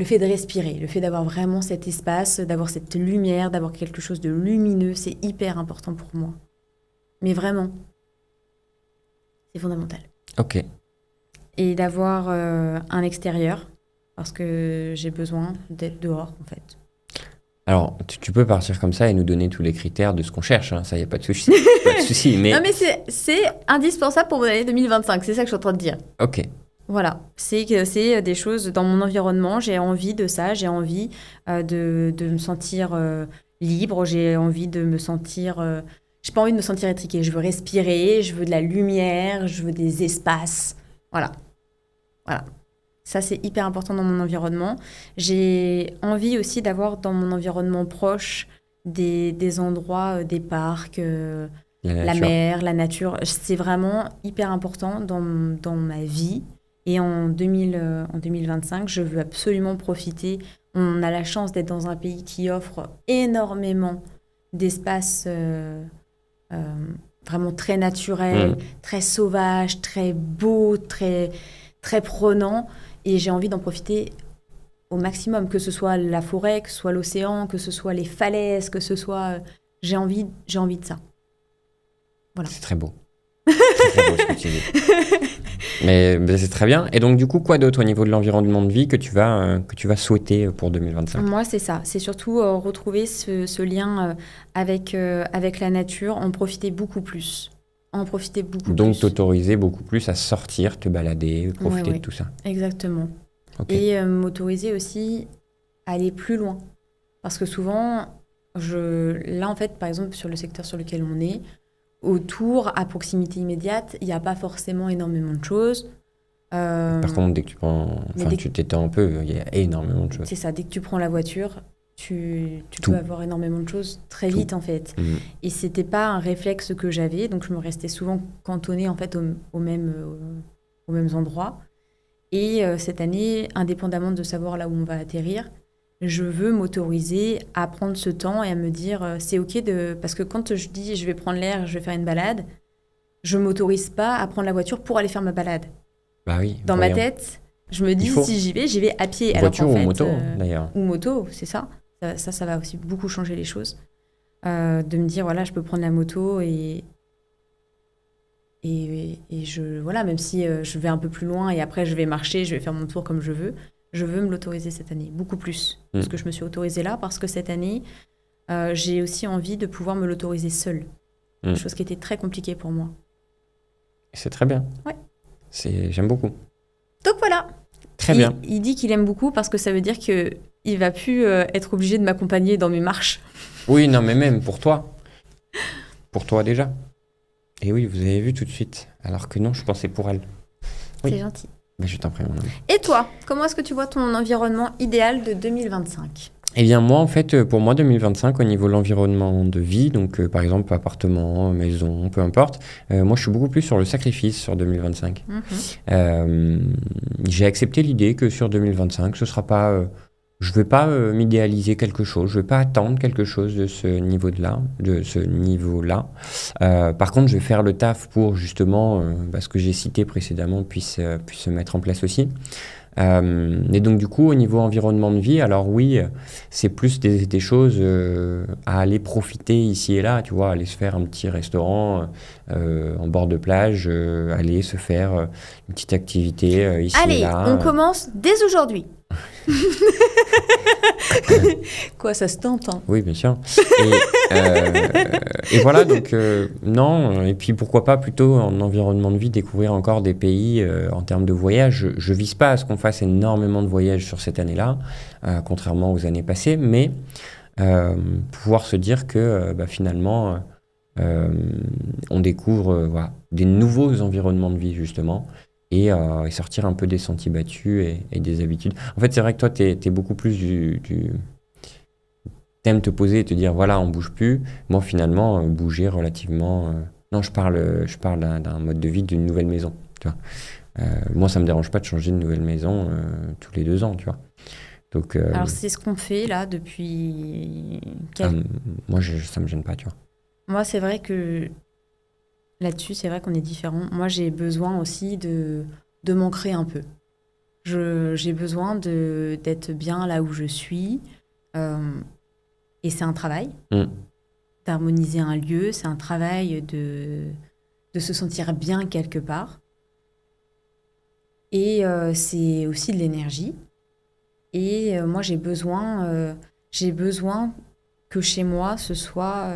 fait de respirer, le fait d'avoir vraiment cet espace, d'avoir cette lumière, d'avoir quelque chose de lumineux, c'est hyper important pour moi. Mais vraiment, c'est fondamental. Ok. Et d'avoir un extérieur, parce que j'ai besoin d'être dehors, en fait. Alors, tu peux partir comme ça et nous donner tous les critères de ce qu'on cherche, hein. Ça, il n'y a pas de souci. Pas de souci, mais... Non, mais c'est indispensable pour mon année 2025, c'est ça que je suis en train de dire. Ok. Voilà, c'est des choses dans mon environnement, j'ai envie de ça, j'ai envie de me sentir libre, j'ai envie de me sentir... j'ai pas envie de me sentir étriquée, je veux respirer, je veux de la lumière, je veux des espaces. Voilà. Voilà. Ça, c'est hyper important dans mon environnement. J'ai envie aussi d'avoir dans mon environnement proche des endroits, des parcs, la mer, la nature. C'est vraiment hyper important dans ma vie. Et en 2025, je veux absolument profiter. On a la chance d'être dans un pays qui offre énormément d'espaces vraiment très naturels, très sauvages, très beaux, très, très prenants. Et j'ai envie d'en profiter au maximum, que ce soit la forêt, que ce soit l'océan, que ce soit les falaises, que ce soit... J'ai envie de ça. Voilà. C'est très beau. C'est très beau ce que tu dis. Mais c'est très bien. Et donc, du coup, quoi d'autre au niveau de l'environnement de vie que tu vas souhaiter pour 2025 ? Moi, c'est ça. C'est surtout retrouver ce lien avec la nature, en profiter beaucoup plus. Donc, t'autoriser beaucoup plus à sortir, te balader, profiter de tout ça. Exactement. Okay. Et m'autoriser aussi à aller plus loin. Parce que souvent, là, en fait, par exemple, sur le secteur sur lequel on est, autour, à proximité immédiate, il n'y a pas forcément énormément de choses. Par contre, dès que tu prends... Enfin, tu t'étends un peu, il y a énormément de choses. C'est ça, dès que tu prends la voiture, tu peux avoir énormément de choses très vite, en fait. Et c'était pas un réflexe que j'avais, donc je me restais souvent cantonnée, en fait, aux mêmes endroits. Et cette année, indépendamment de savoir là où on va atterrir, je veux m'autoriser à prendre ce temps et à me dire c'est ok parce que quand je dis je vais prendre l'air, je vais faire une balade, je m'autorise pas à prendre la voiture pour aller faire ma balade. Bah oui. Dans ma tête, je me dis si j'y vais à pied. Voiture alors ou moto d'ailleurs. Ou moto, c'est ça. Ça va aussi beaucoup changer les choses. De me dire voilà, je peux prendre la moto et voilà, même si je vais un peu plus loin et après je vais marcher, je vais faire mon tour comme je veux. Je veux me l'autoriser cette année, beaucoup plus. Parce que je me suis autorisée là, parce que cette année, j'ai aussi envie de pouvoir me l'autoriser seule. Chose qui était très compliquée pour moi. C'est très bien. Ouais. J'aime beaucoup. Donc voilà. Très bien. Il dit qu'il aime beaucoup parce que ça veut dire qu'il ne va plus être obligé de m'accompagner dans mes marches. Oui, non, mais même pour toi. Pour toi déjà. Et oui, vous avez vu tout de suite. Alors que non, je pensais pour elle. Oui. C'est gentil. Ben, je t'en prie, mon ami. Et toi, comment est-ce que tu vois ton environnement idéal de 2025 ? Eh bien, moi, en fait, pour moi, 2025, au niveau de l'environnement de vie, donc par exemple, appartement, maison, peu importe, moi, je suis beaucoup plus sur le sacrifice sur 2025. J'ai accepté l'idée que sur 2025, ce sera pas... je ne vais pas m'idéaliser quelque chose, je ne vais pas attendre quelque chose de ce niveau-là. Par contre, je vais faire le taf pour justement, ce que j'ai cité précédemment puisse se mettre en place aussi. Et donc du coup, au niveau environnement de vie, alors oui, c'est plus des choses à aller profiter ici et là, tu vois, aller se faire un petit restaurant en bord de plage, aller se faire une petite activité ici et là. Allez, on commence dès aujourd'hui. Quoi, ça se tente, hein. Oui, bien sûr. Et voilà, donc non, et puis pourquoi pas plutôt en environnement de vie découvrir encore des pays en termes de voyage. Je vise pas à ce qu'on fasse énormément de voyages sur cette année-là, contrairement aux années passées, mais pouvoir se dire que finalement on découvre des nouveaux environnements de vie justement. Et sortir un peu des sentiers battus et des habitudes. En fait, c'est vrai que toi, t'es beaucoup plus t'aimes te poser et te dire, voilà, on bouge plus. Moi, finalement, bouger relativement Non, je parle d'un mode de vie d'une nouvelle maison, tu vois. Moi, ça me dérange pas de changer de nouvelle maison tous les 2 ans, tu vois. Donc, Alors, c'est ce qu'on fait là depuis... moi, ça me gêne pas, tu vois. Moi, c'est vrai que là-dessus, c'est vrai qu'on est différents. Moi, j'ai besoin aussi de m'ancrer un peu. J'ai besoin d'être bien là où je suis. Et c'est un travail d'harmoniser un lieu. C'est un travail de se sentir bien quelque part. Et c'est aussi de l'énergie. Et moi, j'ai besoin que chez moi, ce soit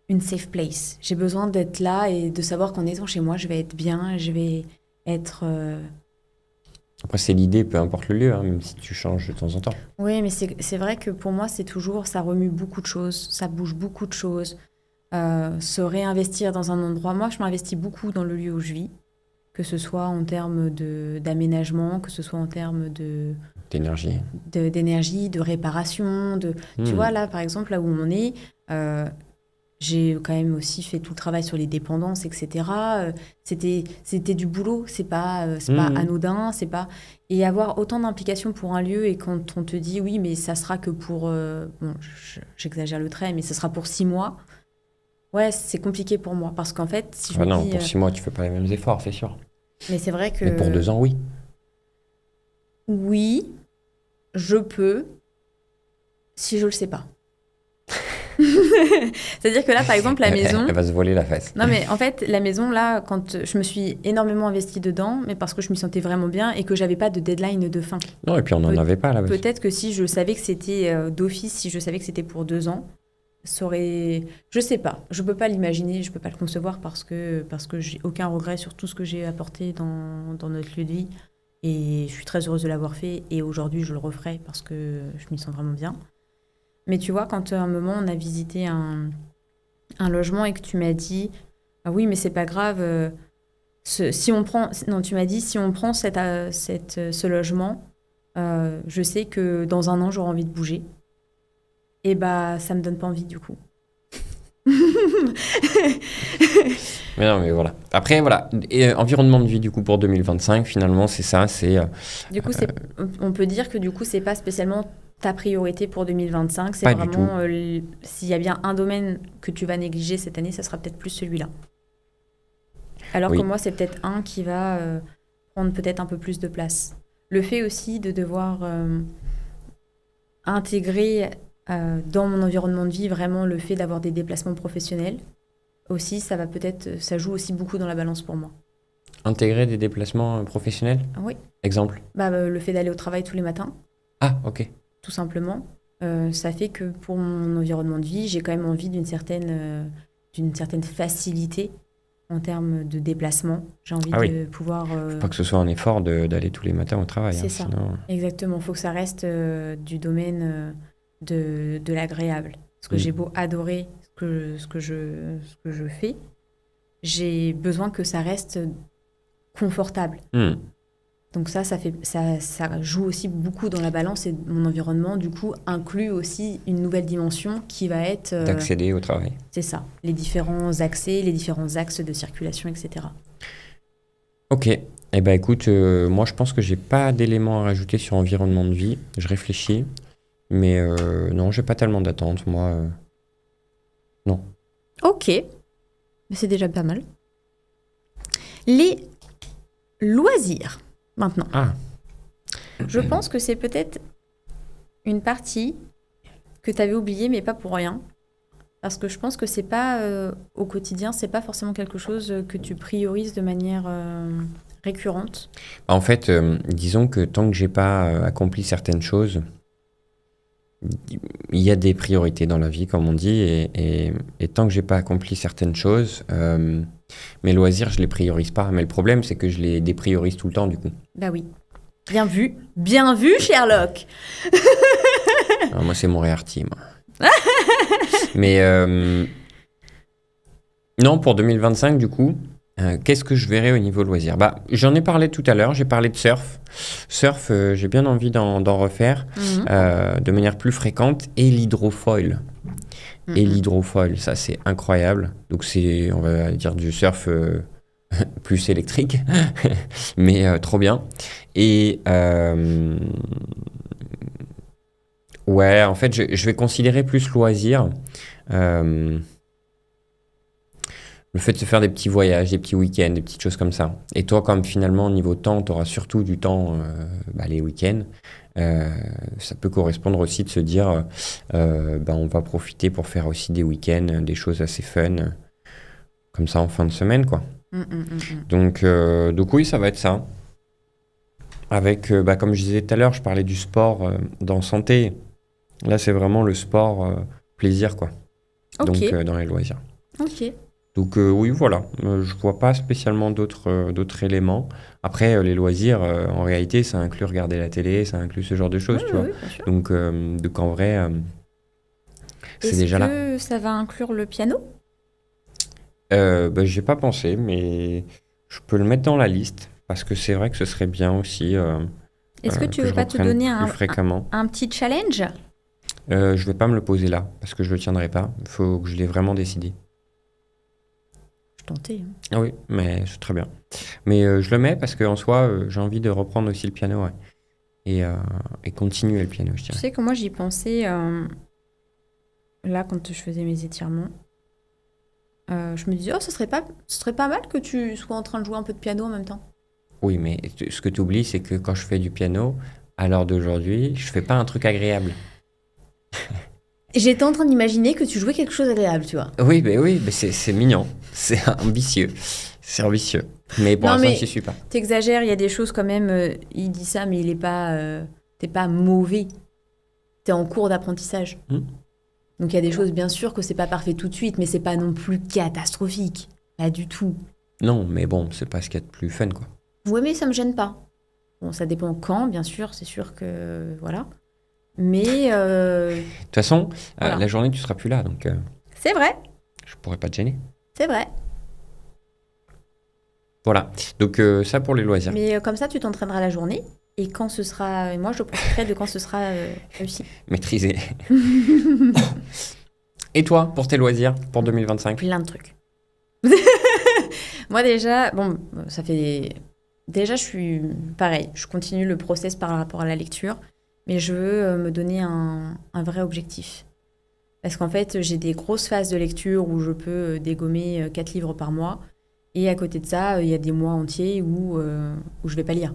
une safe place. J'ai besoin d'être là et de savoir qu'en étant chez moi, je vais être bien, je vais être... Après, c'est l'idée, peu importe le lieu, hein, même si tu changes de temps en temps. Oui, mais c'est vrai que pour moi, c'est toujours... Ça remue beaucoup de choses, ça bouge beaucoup de choses. Se réinvestir dans un endroit... Moi, je m'investis beaucoup dans le lieu où je vis, que ce soit en termes d'aménagement, que ce soit en termes D'énergie. d'énergie, de réparation. Tu vois, là, par exemple, là où on est... j'ai quand même aussi fait tout le travail sur les dépendances, etc. C'était du boulot, c'est pas anodin, c'est pas... Et avoir autant d'implications pour un lieu et quand on te dit, oui, mais ça sera que pour... bon, j'exagère le trait, mais ça sera pour 6 mois. Ouais, c'est compliqué pour moi parce qu'en fait, si je me non, dis... pour 6 mois, tu fais pas les mêmes efforts, c'est sûr. Mais c'est vrai que... Mais pour 2 ans, oui. Oui, je peux, si je le sais pas. C'est-à-dire que là, par exemple, la maison... Elle va se voiler la face. Non, mais en fait, la maison, là, quand je me suis énormément investie dedans, mais parce que je m'y sentais vraiment bien et que j'avais pas de deadline de fin. Non, et puis on n'en avait pas là-bas. Peut-être que si je savais que c'était d'office, si je savais que c'était pour 2 ans, ça aurait... Je sais pas, je peux pas l'imaginer, je peux pas le concevoir parce que j'ai aucun regret sur tout ce que j'ai apporté dans notre lieu de vie. Et je suis très heureuse de l'avoir fait et aujourd'hui, je le referai parce que je m'y sens vraiment bien. Mais tu vois, quand à un moment, on a visité un logement et que tu m'as dit « Ah oui, mais c'est pas grave, si on prend... » Non, tu m'as dit « Si on prend ce logement, je sais que dans 1 an, j'aurai envie de bouger. » Et bah, ça me donne pas envie du coup. Mais non, mais voilà. Après, voilà. Et, environnement de vie, du coup, pour 2025, finalement, c'est ça. Du coup, on peut dire que du coup, c'est pas spécialement ta priorité pour 2025. C'est pas vraiment, s'il y a bien un domaine que tu vas négliger cette année, ça sera peut-être plus celui-là. Alors que moi, c'est peut-être un qui va prendre peut-être un peu plus de place. Le fait aussi de devoir intégrer dans mon environnement de vie vraiment le fait d'avoir des déplacements professionnels. Aussi, ça joue aussi beaucoup dans la balance pour moi. Intégrer des déplacements professionnels ? Oui. Exemple ? Le fait d'aller au travail tous les matins. Ah, ok. Tout simplement. Ça fait que pour mon environnement de vie, j'ai quand même envie d'une certaine facilité en termes de déplacement. J'ai envie de pouvoir... Faut pas que ce soit un effort d'aller tous les matins au travail. C'est ça. Sinon... Exactement. Il faut que ça reste du domaine de l'agréable. Parce que j'ai beau adorer ce que je fais, j'ai besoin que ça reste confortable. Donc ça joue aussi beaucoup dans la balance et mon environnement, du coup, inclut aussi une nouvelle dimension qui va être... d'accéder au travail. C'est ça, les différents accès, les différents axes de circulation, etc. Ok. Eh ben écoute, moi je pense que j'ai pas d'éléments à rajouter sur environnement de vie. Je réfléchis, mais non, j'ai pas tellement d'attentes, moi. Non. Ok, mais c'est déjà pas mal. Les loisirs, maintenant. Ah. Je pense que c'est peut-être une partie que tu avais oubliée, mais pas pour rien. Parce que je pense que c'est pas, au quotidien, c'est pas forcément quelque chose que tu priorises de manière récurrente. En fait, disons que tant que j'ai pas accompli certaines choses, il y a des priorités dans la vie, comme on dit, et tant que j'ai pas accompli certaines choses, mes loisirs, je les priorise pas. Mais le problème, c'est que je les dépriorise tout le temps, du coup. Bah oui. Bien vu, Sherlock. Alors, moi, c'est Moriarty, moi. Mais non, pour 2025, du coup, qu'est-ce que je verrai au niveau loisirs ? Bah, j'en ai parlé tout à l'heure, j'ai parlé de surf. Surf, j'ai bien envie d'en refaire de manière plus fréquente, et l'hydrofoil. et l'hydrofoil. Ça, c'est incroyable. Donc, c'est, on va dire, du surf plus électrique, mais trop bien. Et ouais, en fait, je vais considérer plus loisir. Euh, Le fait de se faire des petits voyages, des petits week-ends, des petites choses comme ça. Et toi, comme finalement, niveau temps, tu auras surtout du temps les week-ends, ça peut correspondre aussi de se dire, on va profiter pour faire aussi des week-ends, des choses assez fun, comme ça en fin de semaine, quoi. Donc oui, ça va être ça. Avec, comme je disais tout à l'heure, je parlais du sport dans santé. Là, c'est vraiment le sport plaisir, quoi. Ok. Donc, dans les loisirs. Ok. Donc oui, voilà, je vois pas spécialement d'autres éléments. Après, les loisirs, en réalité, ça inclut regarder la télé, ça inclut ce genre de choses, Oui, tu vois. oui, bien sûr. Donc en vrai, c'est déjà là. Est-ce que ça va inclure le piano? J'ai pas pensé, mais je peux le mettre dans la liste, parce que c'est vrai que ce serait bien aussi Est-ce que tu que veux je pas te reprenne donner plus fréquemment. un petit challenge? Je vais pas me le poser là, parce que je le tiendrai pas. Il faut que je l'ai vraiment décidé. Je tentais. Ah oui, mais c'est très bien. Mais je le mets parce qu'en soi, j'ai envie de reprendre aussi le piano, ouais. Et continuer le piano, je Tu dirais. sais que moi, j'y pensais là, quand je faisais mes étirements. Je me disais, oh, ce serait pas mal que tu sois en train de jouer un peu de piano en même temps. Oui, mais ce que tu oublies, c'est que quand je fais du piano, à l'heure d'aujourd'hui, je fais pas un truc agréable. J'étais en train d'imaginer que tu jouais quelque chose d'agréable, tu vois. Oui, mais c'est mignon, c'est ambitieux, c'est ambitieux. Mais pour Non, l'instant, mais je suis pas. t'exagères, il y a des choses quand même. Il dit ça, mais il est pas. T'es pas mauvais. T'es en cours d'apprentissage. Hmm. Donc il y a des choses, bien sûr, que c'est pas parfait tout de suite, mais c'est pas non plus catastrophique. Pas du tout. Non, mais bon, c'est pas ce qu'il y a de plus fun, quoi. Ouais, mais ça me gêne pas. Bon, ça dépend quand, bien sûr, c'est sûr que. Voilà. Mais. De toute façon, Voilà. la journée, tu seras plus là, donc C'est vrai, je pourrais pas te gêner. c'est vrai. Voilà, donc ça pour les loisirs. Mais comme ça, tu t'entraîneras la journée. Et quand ce sera. Et moi, je profiterai de quand ce sera réussi. Maîtriser. Et toi, pour tes loisirs, pour 2025? Plein de trucs. Moi, déjà, bon, ça fait. Déjà, je suis pareil. Je continue le process par rapport à la lecture. Mais je veux me donner un vrai objectif. Parce qu'en fait, j'ai des grosses phases de lecture où je peux dégommer 4 livres par mois. Et à côté de ça, il y a des mois entiers où je vais pas lire.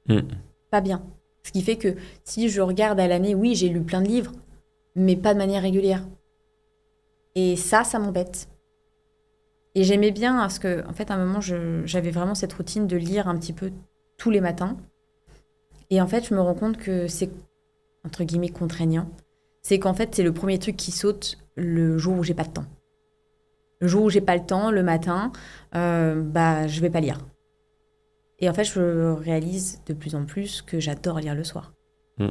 Hmm. Pas bien. Ce qui fait que si je regarde à l'année, oui, j'ai lu plein de livres, mais pas de manière régulière. Et ça m'embête. Et j'aimais bien, parce que, en fait, à un moment, j'avais vraiment cette routine de lire un petit peu tous les matins. Et en fait, je me rends compte que c'est, entre guillemets, contraignant. C'est qu'en fait, c'est le premier truc qui saute le jour où j'ai pas de temps. Le jour où j'ai pas le temps, le matin, je vais pas lire. Et en fait, je réalise de plus en plus que j'adore lire le soir. Mm.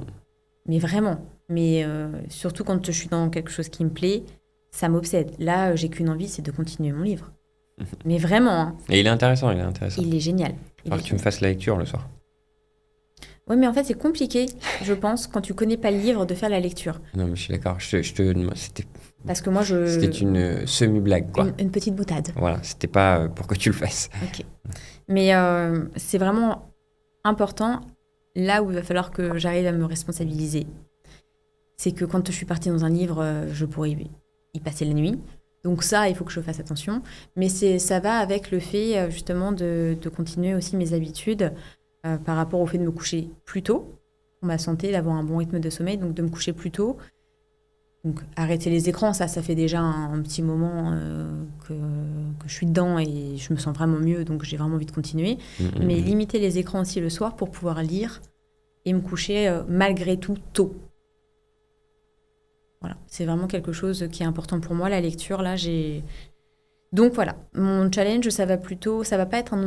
Mais vraiment. Mais surtout quand je suis dans quelque chose qui me plaît, ça m'obsède. Là, j'ai qu'une envie, c'est de continuer mon livre. Mais vraiment, hein, Et il est intéressant, il est intéressant. il est génial. Il Alors est que tu me génial. fasses la lecture le soir. Ouais, mais en fait, c'est compliqué, je pense, quand tu connais pas le livre, de faire la lecture. Non, mais je suis d'accord. C'était Parce que moi, une semi-blague, quoi. Une petite boutade. Voilà, c'était pas pour que tu le fasses. Ok. Mais c'est vraiment important, là où il va falloir que j'arrive à me responsabiliser. C'est que quand je suis partie dans un livre, je pourrais y passer la nuit. Donc ça, il faut que je fasse attention. Mais ça va avec le fait, justement, de continuer aussi mes habitudes par rapport au fait de me coucher plus tôt, pour ma santé, d'avoir un bon rythme de sommeil, donc de me coucher plus tôt. Donc arrêter les écrans, ça fait déjà un petit moment que je suis dedans et je me sens vraiment mieux, donc j'ai vraiment envie de continuer. Mais limiter les écrans aussi le soir pour pouvoir lire et me coucher malgré tout tôt. Voilà, c'est vraiment quelque chose qui est important pour moi, la lecture. Là, donc voilà, mon challenge, ça va pas être un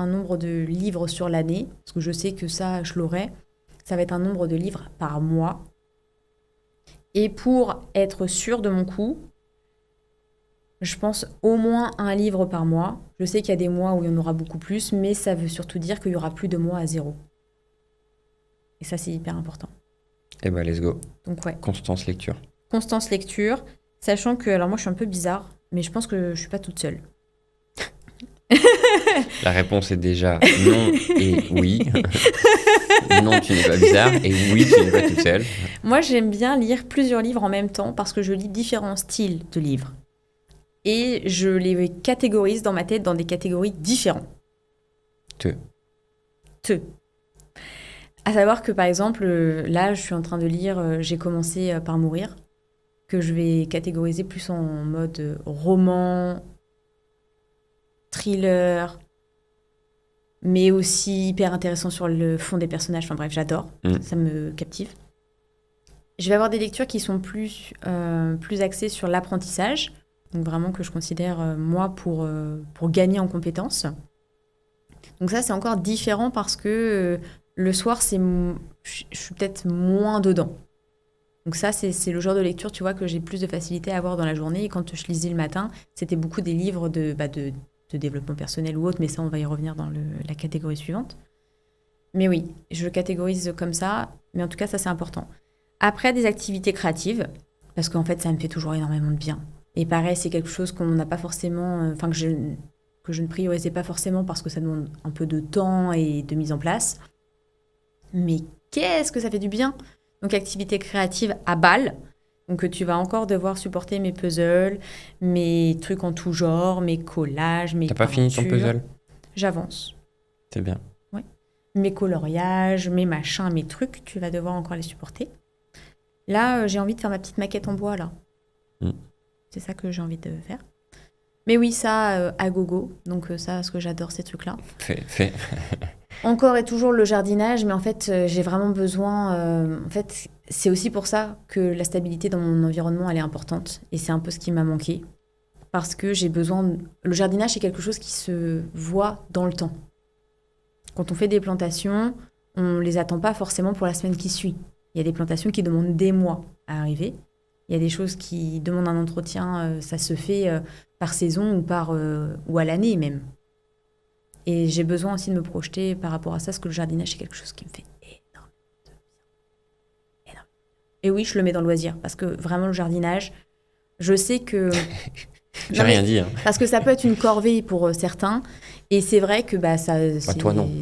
nombre de livres sur l'année, parce que je sais que ça, je l'aurai. Ça va être un nombre de livres par mois. Et pour être sûre de mon coup, je pense au moins un livre par mois. Je sais qu'il y a des mois où il y en aura beaucoup plus, mais ça veut surtout dire qu'il y aura plus de mois à 0. Et ça, c'est hyper important. Eh ben, let's go. Donc ouais, Constance lecture. constance lecture, Sachant que, alors moi, je suis un peu bizarre, mais je pense que je suis pas toute seule. La réponse est déjà non et oui. Non, tu n'es pas bizarre. Et oui, tu n'es pas toute seule. Moi, j'aime bien lire plusieurs livres en même temps parce que je lis différents styles de livres. Et je les catégorise dans ma tête dans des catégories différentes. Te. À savoir que, par exemple, là, je suis en train de lire J'ai commencé par mourir, que je vais catégoriser plus en mode roman, thriller, mais aussi hyper intéressant sur le fond des personnages. Enfin bref, j'adore, ça me captive. Je vais avoir des lectures qui sont plus axées sur l'apprentissage, donc vraiment que je considère, moi, pour gagner en compétences. Donc ça, c'est encore différent parce que le soir, je suis peut-être moins dedans. Donc ça, c'est le genre de lecture, tu vois, que j'ai plus de facilité à avoir dans la journée. Et quand je lisais le matin, c'était beaucoup des livres de développement personnel ou autre, mais ça, on va y revenir dans la catégorie suivante. Mais oui, je le catégorise comme ça, mais en tout cas, ça, c'est important. Après, des activités créatives, parce qu'en fait, ça me fait toujours énormément de bien. Et pareil, c'est quelque chose qu'on n'a pas forcément... que je ne priorisais pas forcément parce que ça demande un peu de temps et de mise en place. Mais qu'est-ce que ça fait du bien! Donc, activité créative à balle. Donc, tu vas encore devoir supporter mes puzzles, mes trucs en tout genre, mes collages, mes T'as pas fini ton puzzle? J'avance. C'est bien. Oui. Mes coloriages, mes machins, mes trucs, tu vas devoir encore les supporter. Là, j'ai envie de faire ma petite maquette en bois, là. C'est ça que j'ai envie de faire. Mais oui, ça, à gogo. Donc ça, ce que j'adore, ces trucs-là. Fait. Encore et toujours le jardinage, mais en fait, j'ai vraiment besoin... en fait, c'est aussi pour ça que la stabilité dans mon environnement, elle est importante. Et c'est un peu ce qui m'a manqué. Parce que j'ai besoin... Le jardinage, c'est quelque chose qui se voit dans le temps. Quand on fait des plantations, on les attend pas forcément pour la semaine qui suit. Il y a des plantations qui demandent des mois à arriver. Il y a des choses qui demandent un entretien, ça se fait par saison ou à l'année même. Et j'ai besoin aussi de me projeter par rapport à ça, parce que le jardinage, c'est quelque chose qui me fait énormément bien. Et oui, je le mets dans le loisir, parce que vraiment, le jardinage, je sais que... J'ai rien dit. Hein. Parce que ça peut être une corvée pour certains, et c'est vrai que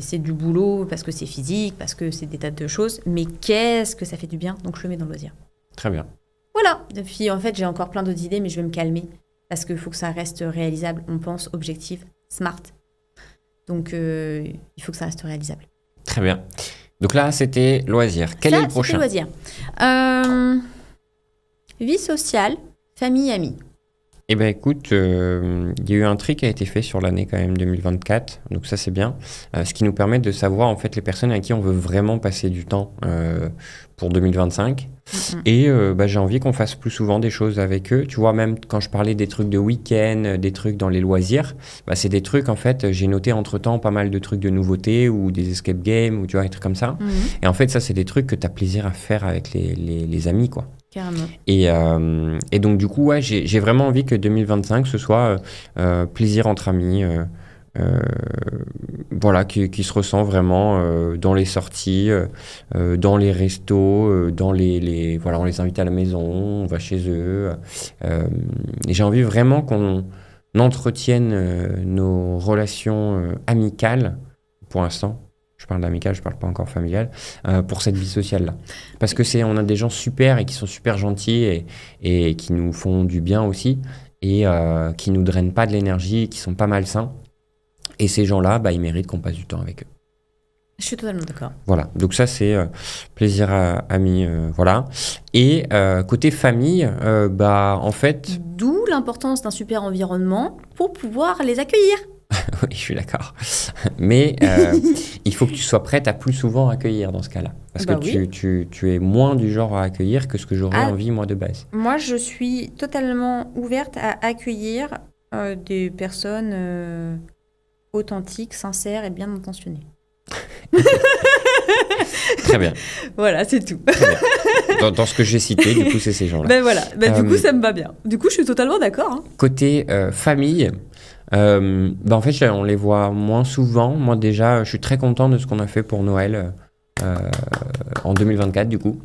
c'est du boulot, parce que c'est physique, parce que c'est des tas de choses, mais qu'est-ce que ça fait du bien, donc je le mets dans le loisir. Très bien. Voilà. Et puis, en fait, j'ai encore plein d'autres idées, mais je vais me calmer. Parce qu'il faut que ça reste réalisable. On pense objectif, smart. Donc, il faut que ça reste réalisable. Très bien. Donc là, c'était loisir. Quel est le prochain? Loisir. Vie sociale, famille, amis. Eh bien, écoute, il y a eu un tri qui a été fait sur l'année quand même 2024. Donc ça, c'est bien. Ce qui nous permet de savoir, en fait, les personnes avec qui on veut vraiment passer du temps pour 2025. Et j'ai envie qu'on fasse plus souvent des choses avec eux. Tu vois, même quand je parlais des trucs de week-end, des trucs dans les loisirs, c'est des trucs, en fait, j'ai noté entre-temps pas mal de trucs de nouveautés ou des escape games ou tu vois, des trucs comme ça. Et en fait, ça, c'est des trucs que tu as plaisir à faire avec les amis, quoi. Carrément. Et donc, du coup, ouais, j'ai vraiment envie que 2025, ce soit plaisir entre amis, voilà, qui se ressent vraiment dans les sorties, dans les restos, voilà, on les invite à la maison, on va chez eux. Et j'ai envie vraiment qu'on entretienne nos relations amicales, pour l'instant. Je parle d'amical, je parle pas encore familial, pour cette vie sociale-là. Parce que on a des gens super et qui sont super gentils et qui nous font du bien aussi et qui nous drainent pas de l'énergie, qui sont pas malsains. Et ces gens-là, ils méritent qu'on passe du temps avec eux. Je suis totalement d'accord. Voilà, donc ça c'est plaisir à amis, voilà. Et côté famille, en fait... D'où l'importance d'un super environnement pour pouvoir les accueillir. Oui, je suis d'accord. Mais il faut que tu sois prête à plus souvent accueillir dans ce cas-là. Parce que oui. tu es moins du genre à accueillir que ce que j'aurais envie, moi, de base. Moi, je suis totalement ouverte à accueillir des personnes authentiques, sincères et bien intentionnées. Très bien. Voilà, c'est tout. Dans ce que j'ai cité, du coup, c'est ces gens-là. Voilà, du coup, ça me va bien. Du coup, je suis totalement d'accord. Hein. Côté famille... en fait, on les voit moins souvent. Moi, déjà, je suis très content de ce qu'on a fait pour Noël en 2024, du coup.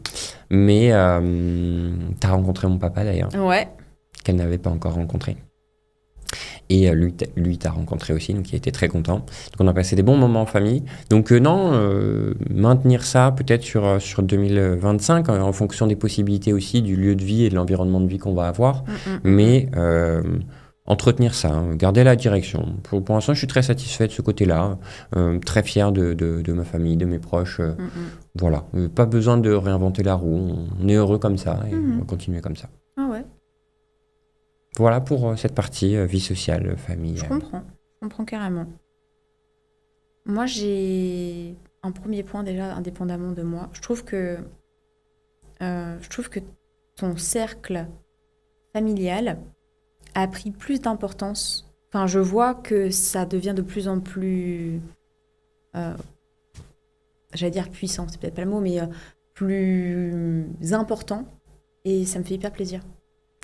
Mais t'as rencontré mon papa, d'ailleurs. Ouais. qu'elle n'avait pas encore rencontré. Et lui t'a rencontré aussi, donc il était très content. Donc on a passé des bons moments en famille. Donc maintenir ça peut-être sur 2025, en fonction des possibilités aussi, du lieu de vie et de l'environnement de vie qu'on va avoir. Mais entretenir ça, garder la direction. Pour l'instant, je suis très satisfait de ce côté-là, très fier de ma famille, de mes proches. Voilà, pas besoin de réinventer la roue. On est heureux comme ça et on va continuer comme ça. Ah ouais. Voilà pour cette partie vie sociale, famille. Je comprends carrément. Moi, j'ai un premier point déjà, indépendamment de moi. Je trouve que ton cercle familial a pris plus d'importance. Enfin, je vois que ça devient de plus en plus, j'allais dire puissant, c'est peut-être pas le mot, mais plus important. Et ça me fait hyper plaisir.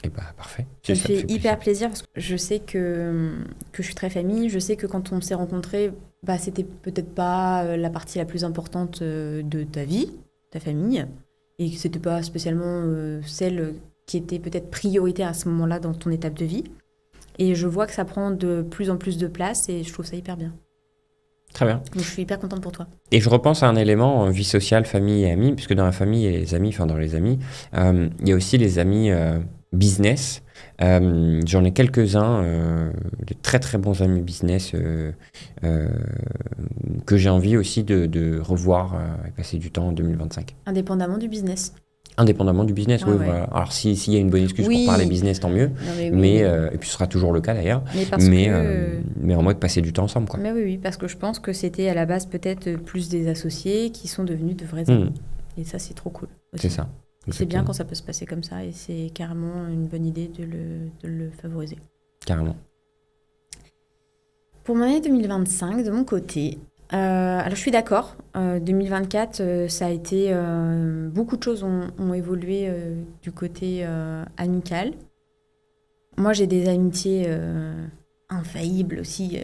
Et bah parfait. Ça me fait hyper plaisir parce que je sais que je suis très famille. Je sais que quand on s'est rencontrés, bah, c'était peut-être pas la partie la plus importante de ta vie, ta famille. Et que c'était pas spécialement celle qui était peut-être prioritaire à ce moment-là dans ton étape de vie. Et je vois que ça prend de plus en plus de place et je trouve ça hyper bien. Très bien. Donc je suis hyper contente pour toi. Et je repense à un élément, vie sociale, famille et amis, puisque dans la famille et les amis, enfin dans les amis, il y a aussi les amis business. J'en ai quelques-uns, de très très bons amis business que j'ai envie aussi de revoir et passer du temps en 2025. Indépendamment du business. Indépendamment du business, Ouais, oui. ouais. Voilà. Alors s'il y a une bonne excuse Oui. pour parler business, tant mieux. Non, mais oui, Mais, et puis ce sera toujours le cas d'ailleurs. Mais en mode passer du temps ensemble, quoi. Mais oui, parce que je pense que c'était à la base peut-être plus des associés qui sont devenus de vrais amis. Et ça, c'est trop cool. Aussi. C'est ça. C'est bien quand ça peut se passer comme ça et c'est carrément une bonne idée de le favoriser. Carrément. Pour mon année 2025, de mon côté, alors je suis d'accord, 2024, ça a été... beaucoup de choses ont évolué du côté amical. Moi, j'ai des amitiés infaillibles aussi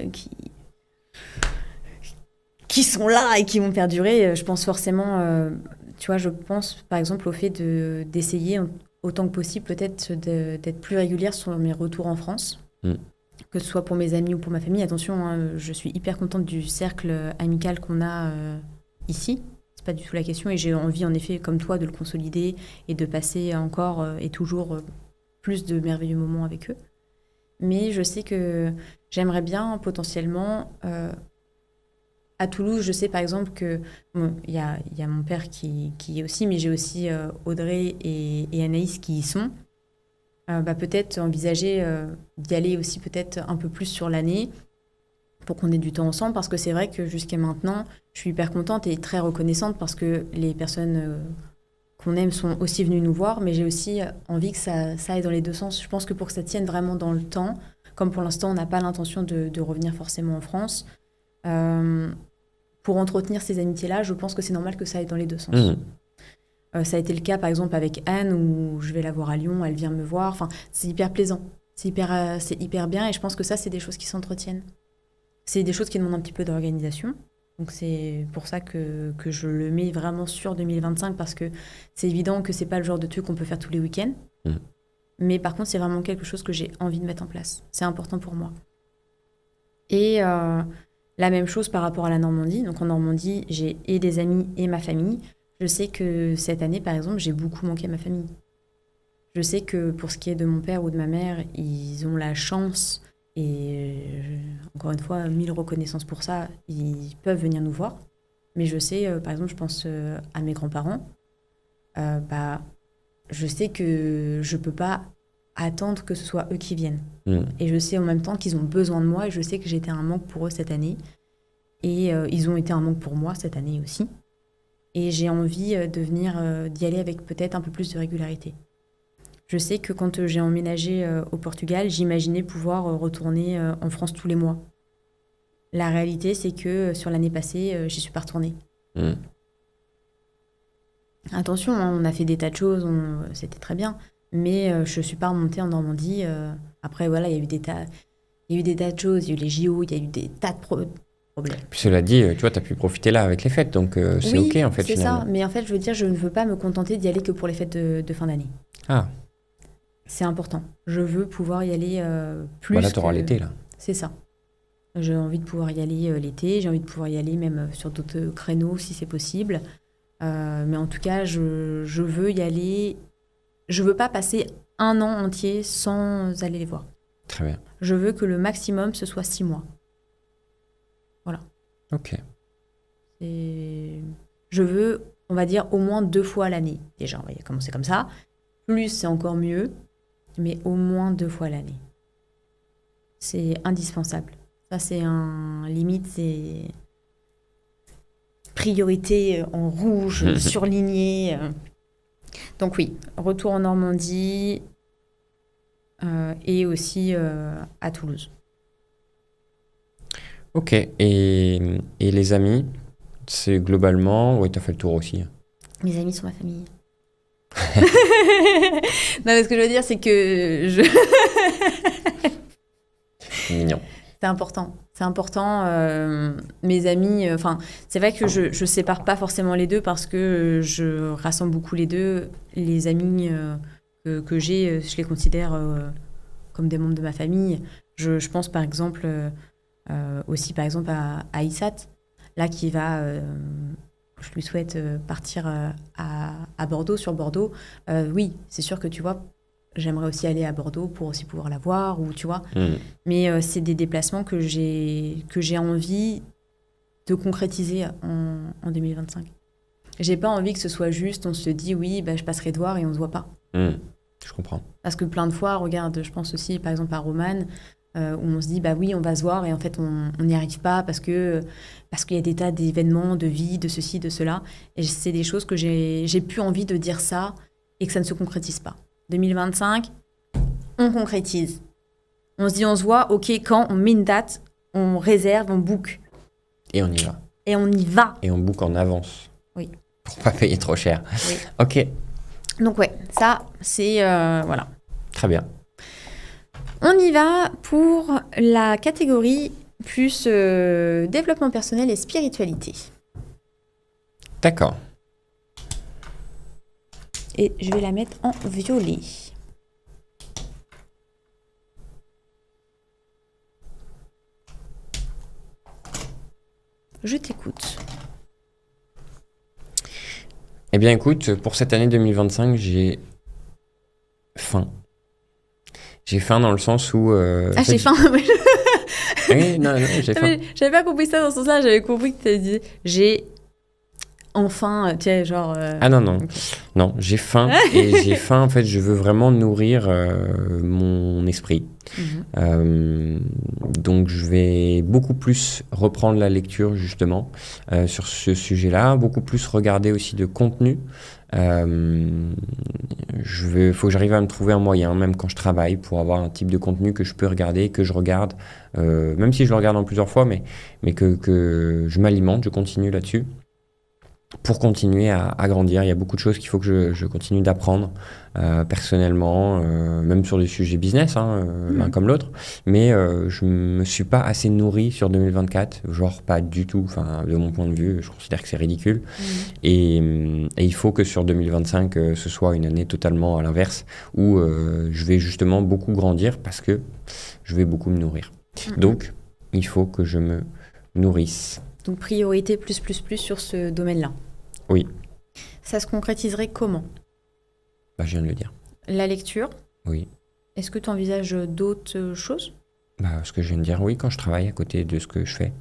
qui sont là et qui vont perdurer. Je pense forcément... tu vois, je pense par exemple au fait d'essayer autant que possible peut-être d'être plus régulière sur mes retours en France, que ce soit pour mes amis ou pour ma famille. Attention, hein, je suis hyper contente du cercle amical qu'on a ici. C'est pas du tout la question et j'ai envie en effet, comme toi, de le consolider et de passer encore et toujours plus de merveilleux moments avec eux. Mais je sais que j'aimerais bien potentiellement... à Toulouse, je sais par exemple que il y a mon père qui y est aussi, mais j'ai aussi Audrey et Anaïs qui y sont. Peut-être envisager d'y aller aussi peut-être un peu plus sur l'année pour qu'on ait du temps ensemble, parce que c'est vrai que jusqu'à maintenant, je suis hyper contente et très reconnaissante parce que les personnes qu'on aime sont aussi venues nous voir, mais j'ai aussi envie que ça aille dans les deux sens. Je pense que pour que ça tienne vraiment dans le temps, comme pour l'instant on n'a pas l'intention de revenir forcément en France, pour entretenir ces amitiés-là, je pense que c'est normal que ça aille dans les deux sens. Ça a été le cas, par exemple, avec Anne, où je vais la voir à Lyon, elle vient me voir. Enfin, c'est hyper plaisant, c'est hyper bien, et je pense que ça, c'est des choses qui s'entretiennent. C'est des choses qui demandent un petit peu d'organisation. Donc c'est pour ça que je le mets vraiment sur 2025, parce que c'est évident que c'est pas le genre de truc qu'on peut faire tous les week-ends. Mais par contre, c'est vraiment quelque chose que j'ai envie de mettre en place. C'est important pour moi. Et... la même chose par rapport à la Normandie. Donc en Normandie, j'ai et des amis et ma famille. Je sais que cette année, par exemple, j'ai beaucoup manqué à ma famille. Je sais que pour ce qui est de mon père ou de ma mère, ils ont la chance, et encore une fois, 1000 reconnaissances pour ça, ils peuvent venir nous voir. Mais je sais, par exemple, je pense à mes grands-parents, je sais que je ne peux pas attendre que ce soit eux qui viennent. Et je sais en même temps qu'ils ont besoin de moi, et je sais que j'ai été un manque pour eux cette année. Et ils ont été un manque pour moi cette année aussi. Et j'ai envie d'y aller avec peut-être un peu plus de régularité. Je sais que quand j'ai emménagé au Portugal, j'imaginais pouvoir retourner en France tous les mois. La réalité, c'est que sur l'année passée, j'y suis pas retournée. Attention, hein, on a fait des tas de choses, c'était très bien. Mais je ne suis pas remontée en Normandie. Après, voilà, il y a eu des tas de choses. Il y a eu les JO, il y a eu des tas de problèmes. Puis cela dit, tu vois, tu as pu profiter là avec les fêtes, donc c'est OK en fait, c'est finalement. ça. Mais en fait, je veux dire, je ne veux pas me contenter d'y aller que pour les fêtes de fin d'année. Ah. c'est important. Je veux pouvoir y aller plus. Voilà, t'auras l'été, là. C'est ça. J'ai envie de pouvoir y aller l'été, j'ai envie de pouvoir y aller même sur d'autres créneaux si c'est possible. Mais en tout cas, je veux y aller. Je veux pas passer un an entier sans aller les voir. Très bien. Je veux que le maximum, ce soit 6 mois. Voilà. Ok. Je veux, on va dire, au moins 2 fois à l'année. Déjà, on va commencer comme ça. Plus, c'est encore mieux, mais au moins 2 fois à l'année. C'est indispensable. Ça, c'est limite, c'est priorité en rouge, surligné. Donc oui, retour en Normandie et aussi à Toulouse. Ok. Et les amis, c'est globalement... Oui, t'as fait le tour aussi. Mes amis sont ma famille. Non, mais ce que je veux dire, c'est que Mignon. C'est important. C'est important. Mes amis, enfin, c'est vrai que je sépare pas forcément les deux parce que je rassemble beaucoup les deux. Les amis que j'ai, je les considère comme des membres de ma famille. Je pense par exemple aussi par exemple à Issat, là qui va, je lui souhaite partir à Bordeaux, sur Bordeaux. Oui, c'est sûr que tu vois, j'aimerais aussi aller à Bordeaux pour aussi pouvoir la voir, ou tu vois. Mais c'est des déplacements que j'ai envie de concrétiser en 2025. J'ai pas envie que ce soit juste, on se dit oui, bah, je passerai te voir et on se voit pas. Je comprends. Parce que plein de fois, regarde, je pense aussi par exemple à Romane, où on se dit bah oui, on va se voir et en fait on n'y arrive pas parce qu'il y a des tas d'événements, de vie, de ceci, de cela. Et c'est des choses que j'ai plus envie de dire ça et que ça ne se concrétise pas. 2025, on concrétise. On se dit, on se voit, ok, quand on met une date, on réserve, on book. Et on y va. Et on y va. Et on book en avance. Oui. Pour pas payer trop cher. Oui. Ok. Donc ouais, ça, c'est... voilà. Très bien. On y va pour la catégorie plus développement personnel et spiritualité. D'accord. Et je vais la mettre en violet. Je t'écoute. Eh bien, écoute, pour cette année 2025, j'ai faim. J'ai faim dans le sens où... j'ai faim. Oui, non, j'ai faim. J'avais pas compris ça dans ce sens-là. J'avais compris que tu avais dit j'ai enfin, tu sais, genre... Ah non. Okay. Non, j'ai faim. Et j'ai faim, en fait, je veux vraiment nourrir mon esprit. Donc, je vais beaucoup plus reprendre la lecture, justement, sur ce sujet-là. Beaucoup plus regarder aussi de contenu. Faut que j'arrive à me trouver un moyen, même quand je travaille, pour avoir un type de contenu que je peux regarder, que je regarde, même si je le regarde en plusieurs fois, mais que je m'alimente, je continue là-dessus. Pour continuer à grandir, il y a beaucoup de choses qu'il faut que je continue d'apprendre personnellement, même sur des sujets business, l'un comme l'autre. Mais je me suis pas assez nourri sur 2024, genre pas du tout. Enfin, de mon point de vue, je considère que c'est ridicule. Et il faut que sur 2025, ce soit une année totalement à l'inverse, où je vais justement beaucoup grandir parce que je vais beaucoup me nourrir. Donc, il faut que je me nourrisse. Donc, priorité plus sur ce domaine-là. Oui. Ça se concrétiserait comment ? Bah, je viens de le dire. La lecture ? Oui. Est-ce que tu envisages d'autres choses ? Bah, ce que je viens de dire, oui, quand je travaille à côté de ce que je fais.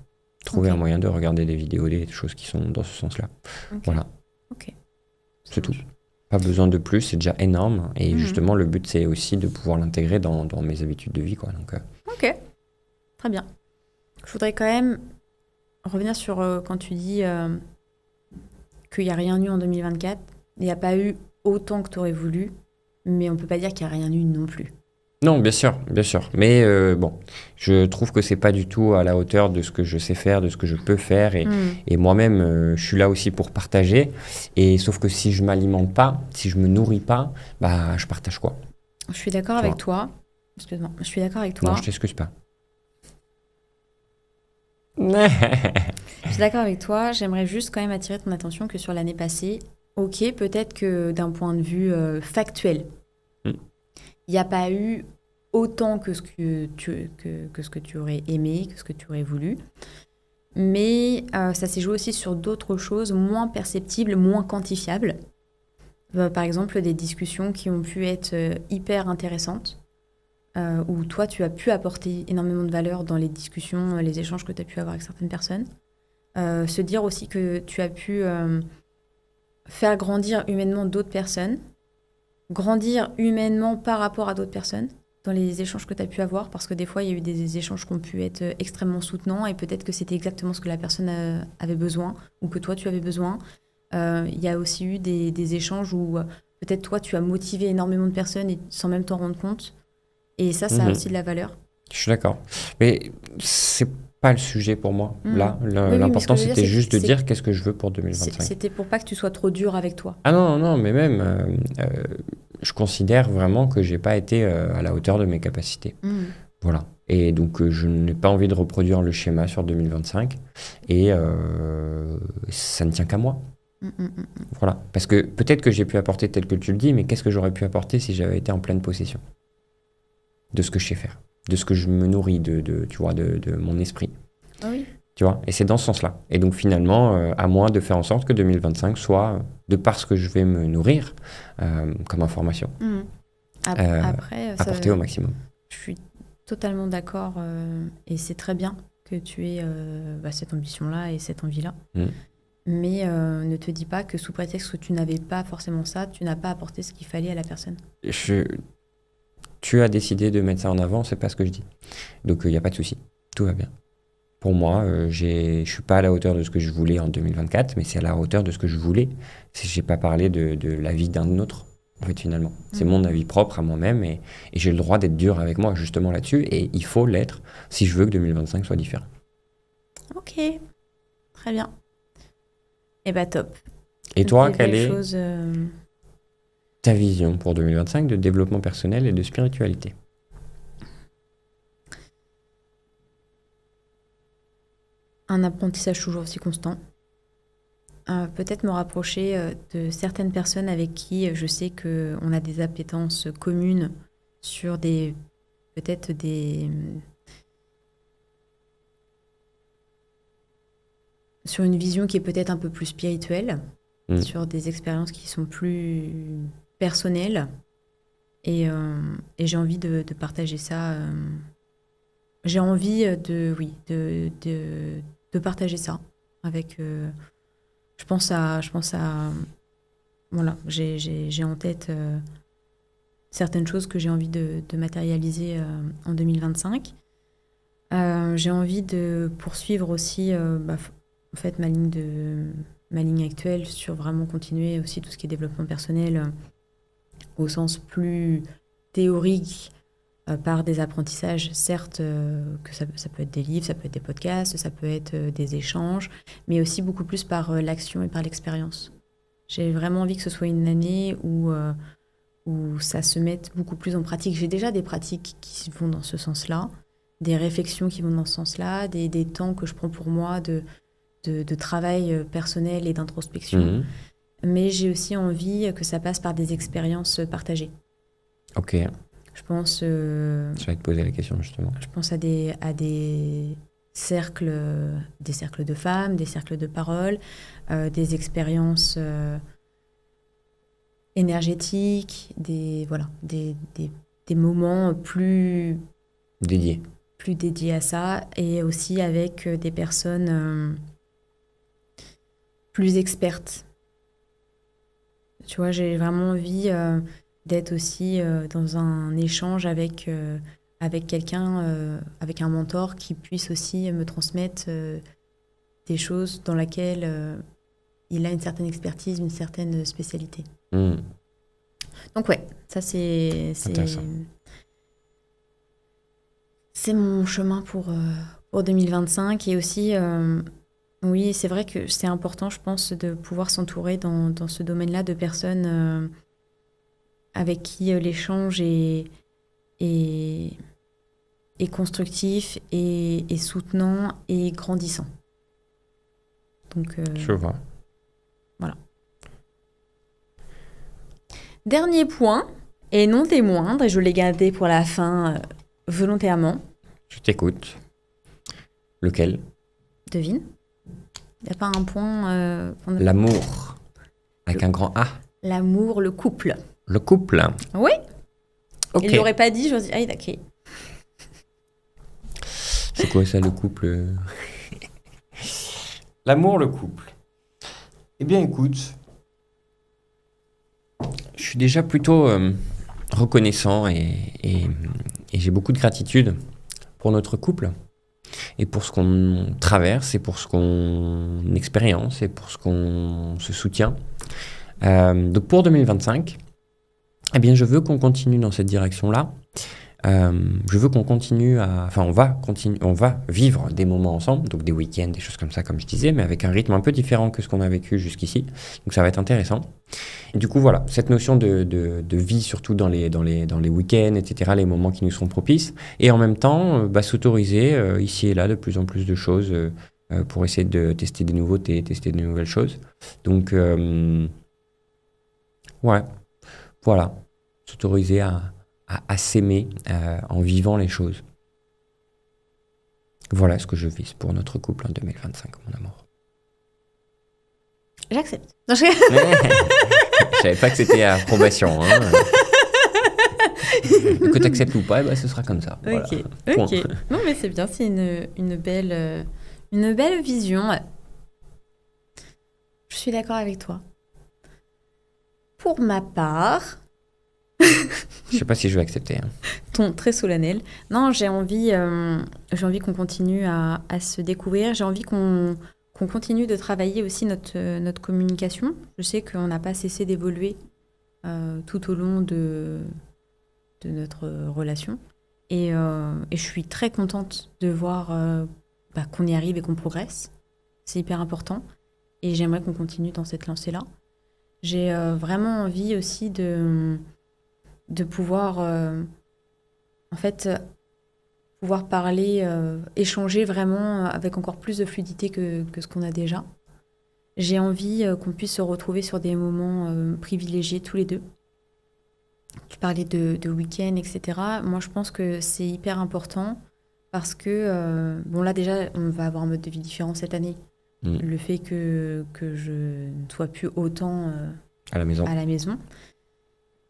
Trouver un moyen de regarder des vidéos, des choses qui sont dans ce sens-là. Voilà. Ok. C'est tout. Pas besoin de plus, c'est déjà énorme. Et justement, le but, c'est aussi de pouvoir l'intégrer dans mes habitudes de vie, quoi. Donc, Ok. Très bien. Je voudrais quand même revenir sur quand tu dis qu'il n'y a rien eu en 2024. Il n'y a pas eu autant que tu aurais voulu, mais on ne peut pas dire qu'il n'y a rien eu non plus. Non, bien sûr. Mais bon, je trouve que c'est pas du tout à la hauteur de ce que je sais faire, de ce que je peux faire. Et moi-même, je suis là aussi pour partager. Et sauf que si je m'alimente pas, si je me nourris pas, bah, je partage quoi ? Je suis d'accord avec toi. Excuse-moi, je suis d'accord avec toi. Non, je t'excuse pas. Je suis d'accord avec toi. J'aimerais juste quand même attirer ton attention que sur l'année passée, ok, peut-être que d'un point de vue factuel, il n'y a pas eu autant que ce que tu aurais aimé, que ce que tu aurais voulu. Mais ça s'est joué aussi sur d'autres choses moins perceptibles, moins quantifiables. Par exemple, des discussions qui ont pu être hyper intéressantes, où toi, tu as pu apporter énormément de valeur dans les discussions, les échanges que tu as pu avoir avec certaines personnes. Se dire aussi que tu as pu faire grandir humainement d'autres personnes, grandir humainement par rapport à d'autres personnes dans les échanges que tu as pu avoir, parce que des fois, il y a eu des échanges qui ont pu être extrêmement soutenants et peut-être que c'était exactement ce que la personne avait besoin ou que toi, tu avais besoin. Il y a aussi eu des échanges où peut-être toi, tu as motivé énormément de personnes et sans même t'en rendre compte. Et ça a aussi de la valeur. Je suis d'accord. Mais c'est pas le sujet pour moi. Là, Oui, l'important, c'était juste de dire qu'est-ce que je veux pour 2025. C'était pour pas que tu sois trop dur avec toi. Ah non, mais même, je considère vraiment que j'ai pas été à la hauteur de mes capacités. Voilà. Et donc, je n'ai pas envie de reproduire le schéma sur 2025. Et ça ne tient qu'à moi. Voilà. Parce que peut-être que j'ai pu apporter tel que tu le dis, mais qu'est-ce que j'aurais pu apporter si j'avais été en pleine possession de ce que je sais faire, de ce que je me nourris, tu vois, de mon esprit. Ah oui. Tu vois, et c'est dans ce sens-là. Et donc finalement, à moi de faire en sorte que 2025 soit, de par ce que je vais me nourrir comme information, Après, apporté au maximum. Je suis totalement d'accord et c'est très bien que tu aies cette ambition-là et cette envie-là. Mais ne te dis pas que sous prétexte que tu n'avais pas forcément ça, tu n'as pas apporté ce qu'il fallait à la personne. Tu as décidé de mettre ça en avant, c'est pas ce que je dis. Donc il n'y a pas de souci, tout va bien. Pour moi, je suis pas à la hauteur de ce que je voulais en 2024, mais c'est à la hauteur de ce que je voulais. J'ai pas parlé de la vie d'un autre, en fait, finalement. C'est mon avis propre à moi-même et j'ai le droit d'être dur avec moi, justement, là-dessus. Et il faut l'être si je veux que 2025 soit différent. Ok, très bien. Eh bah top. Et toi, quelle est ta vision pour 2025 de développement personnel et de spiritualité? Un apprentissage toujours aussi constant. Peut-être me rapprocher de certaines personnes avec qui je sais qu'on a des appétences communes sur sur une vision qui est peut-être un peu plus spirituelle, sur des expériences qui sont plus personnelles. Et j'ai envie de partager ça. J'ai envie de partager ça avec. Je pense à voilà, j'ai en tête certaines choses que j'ai envie de matérialiser en 2025. J'ai envie de poursuivre aussi en fait ma ligne actuelle sur vraiment continuer aussi tout ce qui est développement personnel au sens plus théorique par des apprentissages, certes, que ça peut être des livres, ça peut être des podcasts, ça peut être des échanges, mais aussi beaucoup plus par l'action et par l'expérience. J'ai vraiment envie que ce soit une année où ça se mette beaucoup plus en pratique. J'ai déjà des pratiques qui vont dans ce sens-là, des réflexions qui vont dans ce sens-là, des temps que je prends pour moi de travail personnel et d'introspection. Mais j'ai aussi envie que ça passe par des expériences partagées. Ok. Je pense... J'allais te poser la question, justement. Je pense à des cercles de femmes, des cercles de parole, des expériences énergétiques, des moments plus dédiés à ça, et aussi avec des personnes plus expertes. Tu vois, j'ai vraiment envie d'être aussi dans un échange avec quelqu'un, avec un mentor qui puisse aussi me transmettre des choses dans lesquelles il a une certaine expertise, une certaine spécialité. Donc ouais, ça c'est mon chemin pour 2025. Et aussi, oui, c'est vrai que c'est important, je pense, de pouvoir s'entourer dans ce domaine-là de personnes avec qui l'échange est constructif et soutenant et grandissant. Donc, je vois. Voilà. Dernier point, Et non des moindres, et je l'ai gardé pour la fin volontairement. Je t'écoute. Lequel? Devine. Il n'y a pas un point... L'amour. Avec un grand A. L'amour, le couple. Le couple. Oui. Ok. Il ne l'aurait pas dit, je me dis, ah, d'accord. C'est quoi ça, le couple? L'amour, le couple. Eh bien, écoute, je suis déjà plutôt reconnaissant et j'ai beaucoup de gratitude pour notre couple et pour ce qu'on traverse et pour ce qu'on expérience et pour ce qu'on se soutient. Donc pour 2025, eh bien, je veux qu'on continue dans cette direction-là. Je veux qu'on continue enfin, on va vivre des moments ensemble, donc des week-ends, des choses comme ça, comme je disais, mais avec un rythme un peu différent que ce qu'on a vécu jusqu'ici. Donc ça va être intéressant. Et du coup, voilà, cette notion de vie, surtout dans les week-ends, etc., les moments qui nous sont propices, et en même temps, s'autoriser ici et là de plus en plus de choses pour essayer de tester des nouveautés, tester de nouvelles choses. Donc, ouais, voilà, s'autoriser à s'aimer en vivant les choses. Voilà ce que je vise pour notre couple en 2025, mon amour. J'accepte. Je savais pas que c'était approbation. Hein. Que tu acceptes ou pas, ce sera comme ça. Voilà. Ok. Non, mais c'est bien, c'est une belle vision. Je suis d'accord avec toi. Pour ma part... Je sais pas si je vais accepter. Hein. Ton très solennel. Non, j'ai envie qu'on continue à se découvrir. J'ai envie qu'on continue de travailler aussi notre communication. Je sais qu'on n'a pas cessé d'évoluer tout au long de notre relation. Et je suis très contente de voir qu'on y arrive et qu'on progresse. C'est hyper important. Et j'aimerais qu'on continue dans cette lancée-là. J'ai vraiment envie aussi de pouvoir, pouvoir parler, échanger vraiment avec encore plus de fluidité que ce qu'on a déjà. J'ai envie qu'on puisse se retrouver sur des moments privilégiés tous les deux. Tu parlais de week-end, etc. Moi, je pense que c'est hyper important parce que, là déjà, on va avoir un mode de vie différent cette année. Le fait que je ne sois plus autant à la maison.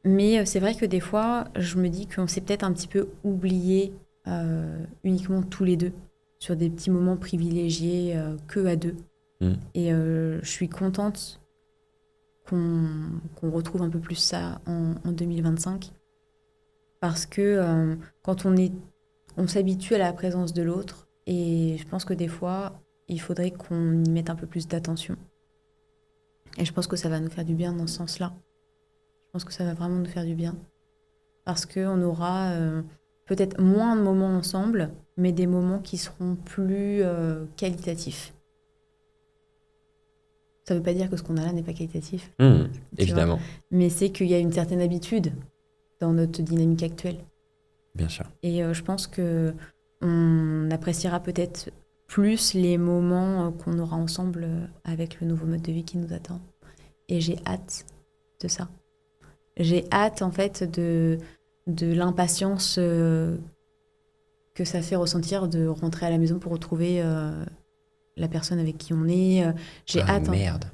Mais c'est vrai que des fois, je me dis qu'on s'est peut-être un petit peu oublié uniquement tous les deux sur des petits moments privilégiés que à deux. Et je suis contente qu'on retrouve un peu plus ça en 2025 parce que quand on s'habitue à la présence de l'autre et je pense que des fois, il faudrait qu'on y mette un peu plus d'attention. Et je pense que ça va nous faire du bien dans ce sens-là. Je pense que ça va vraiment nous faire du bien. Parce qu'on aura peut-être moins de moments ensemble, mais des moments qui seront plus qualitatifs. Ça ne veut pas dire que ce qu'on a là n'est pas qualitatif. Évidemment. Vois, mais c'est qu'il y a une certaine habitude dans notre dynamique actuelle. Bien sûr. Et je pense qu'on appréciera peut-être plus les moments qu'on aura ensemble avec le nouveau mode de vie qui nous attend. Et j'ai hâte de ça. J'ai hâte, en fait, de l'impatience que ça fait ressentir de rentrer à la maison pour retrouver la personne avec qui on est. J'ai hâte. Merde.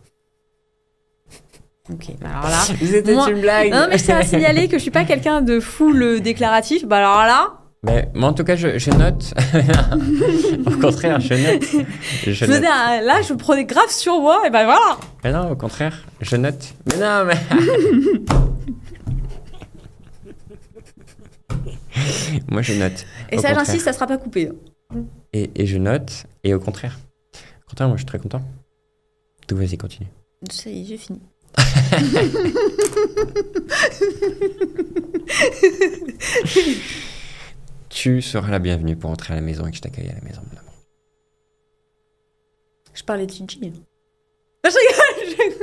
Ok, alors là... C'était une blague. Non, mais je tiens à signaler que je suis pas quelqu'un de full déclaratif. Bah alors là... Mais moi, en tout cas, je note. Au contraire, je note. Là, je prenais grave sur moi, et ben voilà. Mais non, au contraire, je note. Mais non, mais... Moi, je note. Et ça, j'insiste, ça sera pas coupé. Et je note, et au contraire. Au contraire, moi, je suis très content. Tout, vas-y, continue. Ça y est, j'ai fini. Tu seras la bienvenue pour entrer à la maison et que je t'accueille à la maison, mon amour. Je parlais de Gigi. Je rigole.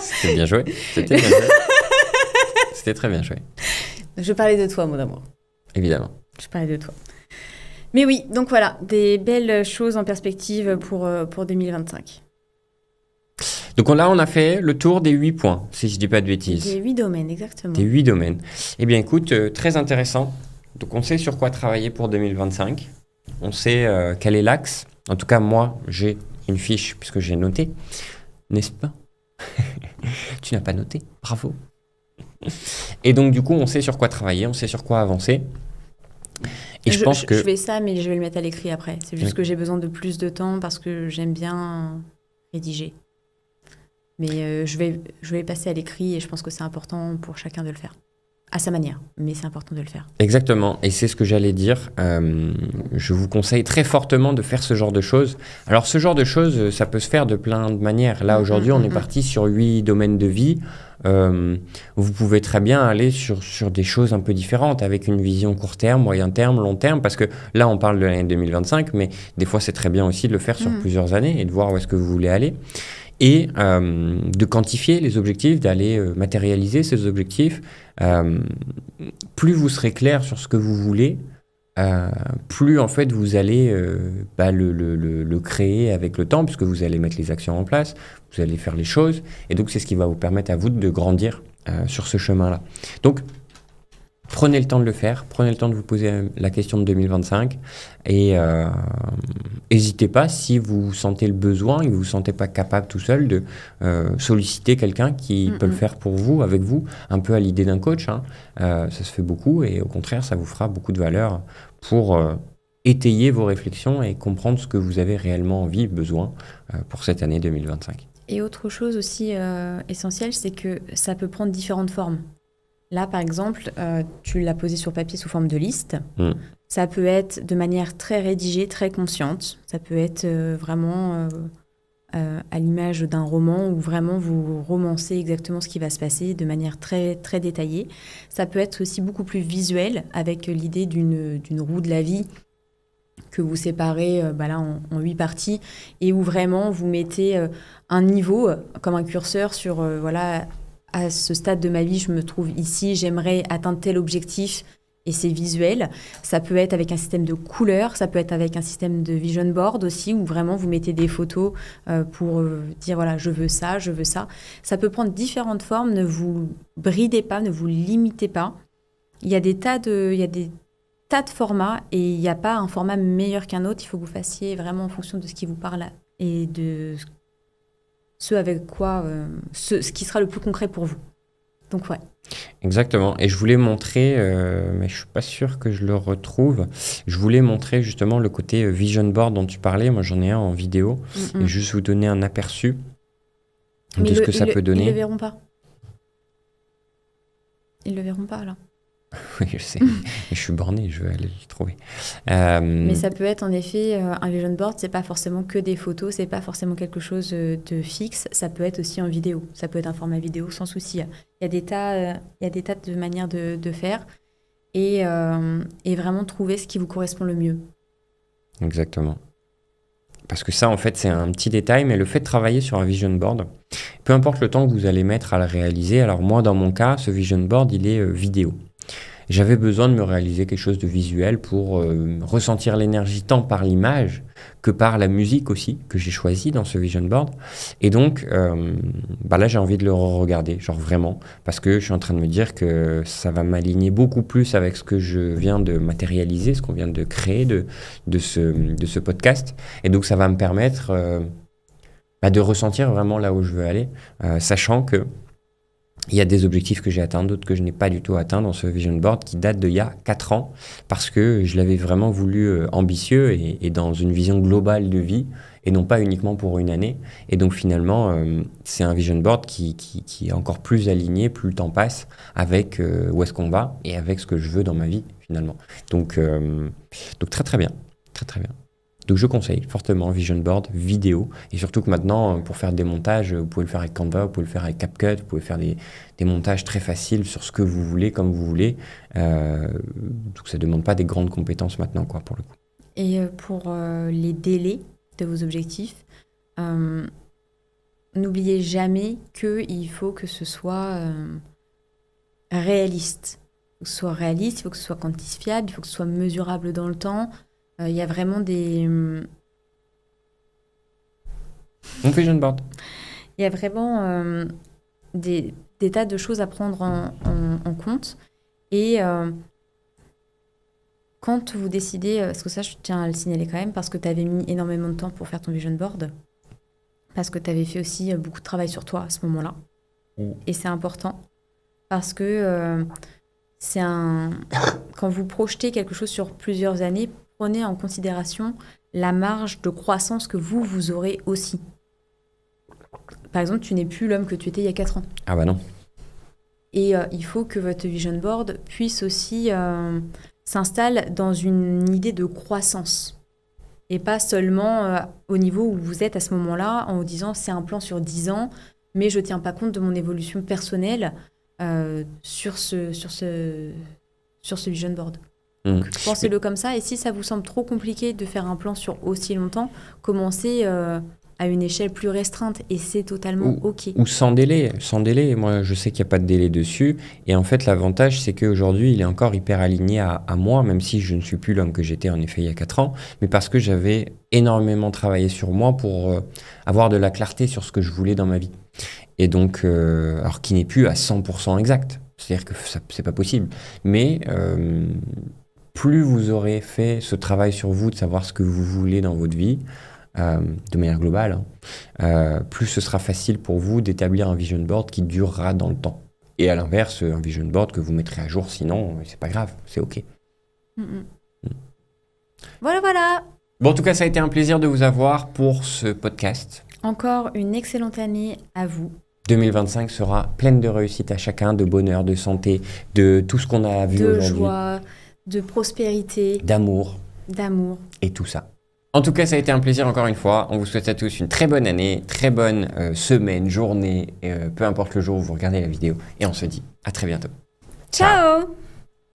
C'était bien joué. C'était bien joué. C'était très bien joué. Je parlais de toi, mon amour. Évidemment. Je parlais de toi. Mais oui, donc voilà, des belles choses en perspective pour 2025. Donc là, on a fait le tour des 8 points, si je dis pas de bêtises. Des 8 domaines, exactement. Des 8 domaines. Eh bien, écoute, très intéressant. Donc, on sait sur quoi travailler pour 2025. On sait quel est l'axe. En tout cas, moi, j'ai une fiche puisque j'ai noté. N'est-ce pas? Tu n'as pas noté. Bravo. Et donc, du coup, on sait sur quoi travailler, on sait sur quoi avancer. Et je pense que... Je fais ça, mais je vais le mettre à l'écrit après. C'est juste que j'ai besoin de plus de temps parce que j'aime bien rédiger. Mais je vais passer à l'écrit et je pense que c'est important pour chacun de le faire. À sa manière, mais c'est important de le faire. Exactement, et c'est ce que j'allais dire. Je vous conseille très fortement de faire ce genre de choses. Alors, ce genre de choses, ça peut se faire de plein de manières. Là, aujourd'hui, on est parti sur 8 domaines de vie. Vous pouvez très bien aller sur des choses un peu différentes, avec une vision court terme, moyen terme, long terme, parce que là, on parle de l'année 2025, mais des fois, c'est très bien aussi de le faire sur plusieurs années et de voir où est-ce que vous voulez aller. Et de quantifier les objectifs, d'aller matérialiser ces objectifs. Plus vous serez clair sur ce que vous voulez, plus en fait vous allez le créer avec le temps, puisque vous allez mettre les actions en place, vous allez faire les choses, et donc c'est ce qui va vous permettre à vous de grandir sur ce chemin-là. Donc, prenez le temps de le faire, prenez le temps de vous poser la question de 2025 et n'hésitez pas, si vous sentez le besoin et que vous ne vous sentez pas capable tout seul, de solliciter quelqu'un qui peut le faire pour vous, avec vous, un peu à l'idée d'un coach. Ça se fait beaucoup et au contraire, ça vous fera beaucoup de valeur pour étayer vos réflexions et comprendre ce que vous avez réellement envie, besoin pour cette année 2025. Et autre chose aussi essentielle, c'est que ça peut prendre différentes formes. Là, par exemple, tu l'as posé sur papier sous forme de liste. Ça peut être de manière très rédigée, très consciente. Ça peut être vraiment à l'image d'un roman où vraiment vous romancez exactement ce qui va se passer de manière très, très détaillée. Ça peut être aussi beaucoup plus visuel, avec l'idée d'une roue de la vie que vous séparez là, en 8 parties et où vraiment vous mettez un niveau, comme un curseur sur... voilà, à ce stade de ma vie, je me trouve ici, j'aimerais atteindre tel objectif et c'est visuel. Ça peut être avec un système de couleurs, ça peut être avec un système de vision board aussi, où vraiment vous mettez des photos pour dire voilà, je veux ça, je veux ça. Ça peut prendre différentes formes, ne vous bridez pas, ne vous limitez pas. Il y a des tas de formats et il n'y a pas un format meilleur qu'un autre. Il faut que vous fassiez vraiment en fonction de ce qui vous parle et de ce avec quoi, ce qui sera le plus concret pour vous. Donc ouais. Exactement. Et je voulais montrer, mais je suis pas sûr que je le retrouve. Je voulais montrer justement le côté vision board dont tu parlais. Moi, j'en ai un en vidéo et juste vous donner un aperçu de ce que ça peut donner. Ils le verront pas. Ils le verront pas là. Oui, je sais. Je suis borné, je vais aller le trouver. Mais ça peut être en effet un vision board, c'est pas forcément que des photos, c'est pas forcément quelque chose de fixe, ça peut être aussi en vidéo, ça peut être un format vidéo sans souci. Il y a des tas de manières de faire et vraiment trouver ce qui vous correspond le mieux. Exactement. Parce que ça, en fait, c'est un petit détail, mais le fait de travailler sur un vision board, peu importe le temps que vous allez mettre à le réaliser, alors moi, dans mon cas, ce vision board, il est vidéo. J'avais besoin de me réaliser quelque chose de visuel pour ressentir l'énergie tant par l'image que par la musique aussi, que j'ai choisie dans ce vision board. Et donc, là, j'ai envie de le regarder, genre vraiment, parce que je suis en train de me dire que ça va m'aligner beaucoup plus avec ce que je viens de matérialiser, ce qu'on vient de créer de ce podcast. Et donc, ça va me permettre de ressentir vraiment là où je veux aller, sachant que il y a des objectifs que j'ai atteints, d'autres que je n'ai pas du tout atteints dans ce vision board qui date d'il y a 4 ans parce que je l'avais vraiment voulu ambitieux et dans une vision globale de vie et non pas uniquement pour une année. Et donc finalement, c'est un vision board qui est encore plus aligné, plus le temps passe, avec où est-ce qu'on va et avec ce que je veux dans ma vie finalement. Donc très très bien, très très bien. Donc je conseille fortement Vision Board vidéo, et surtout que maintenant, pour faire des montages, vous pouvez le faire avec Canva, vous pouvez le faire avec CapCut, vous pouvez faire des montages très faciles sur ce que vous voulez, comme vous voulez. Donc ça ne demande pas des grandes compétences maintenant, quoi, pour le coup. Et pour les délais de vos objectifs, n'oubliez jamais qu'il faut que ce soit réaliste. Il faut que ce soit réaliste, il faut que ce soit quantifiable, il faut que ce soit mesurable dans le temps. Il y a vraiment des... Mon vision board. Il y a vraiment des tas de choses à prendre en compte. Et quand vous décidez, parce que ça, je tiens à le signaler quand même, parce que tu avais mis énormément de temps pour faire ton vision board, parce que tu avais fait aussi beaucoup de travail sur toi à ce moment-là. Et c'est important, parce que quand vous projetez quelque chose sur plusieurs années, prenez en considération la marge de croissance que vous aurez aussi. Par exemple, tu n'es plus l'homme que tu étais il y a 4 ans. Ah bah non. Et il faut que votre vision board puisse aussi s'installe dans une idée de croissance. Et pas seulement au niveau où vous êtes à ce moment-là, en vous disant c'est un plan sur 10 ans, mais je ne tiens pas compte de mon évolution personnelle sur ce vision board. Donc, pensez-le comme ça. Et si ça vous semble trop compliqué de faire un plan sur aussi longtemps, commencez à une échelle plus restreinte et c'est totalement OK. Ou sans délai. Sans délai, moi je sais qu'il n'y a pas de délai dessus. Et en fait, l'avantage, c'est qu'aujourd'hui, il est encore hyper aligné à moi, même si je ne suis plus l'homme que j'étais en effet il y a 4 ans, mais parce que j'avais énormément travaillé sur moi pour avoir de la clarté sur ce que je voulais dans ma vie. Et donc, alors qui n'est plus à 100% exact. C'est-à-dire que c'est pas possible. Mais plus vous aurez fait ce travail sur vous, de savoir ce que vous voulez dans votre vie, de manière globale, plus ce sera facile pour vous d'établir un vision board qui durera dans le temps. Et à l'inverse, un vision board que vous mettrez à jour, sinon, c'est pas grave, c'est OK. Voilà. Bon, en tout cas, ça a été un plaisir de vous avoir pour ce podcast. Encore une excellente année à vous. 2025 sera pleine de réussite à chacun, de bonheur, de santé, de tout ce qu'on a vu aujourd'hui. De joie, de prospérité. D'amour. Et tout ça. En tout cas, ça a été un plaisir encore une fois. On vous souhaite à tous une très bonne année, très bonne semaine, journée, peu importe le jour où vous regardez la vidéo. Et on se dit à très bientôt. Ciao.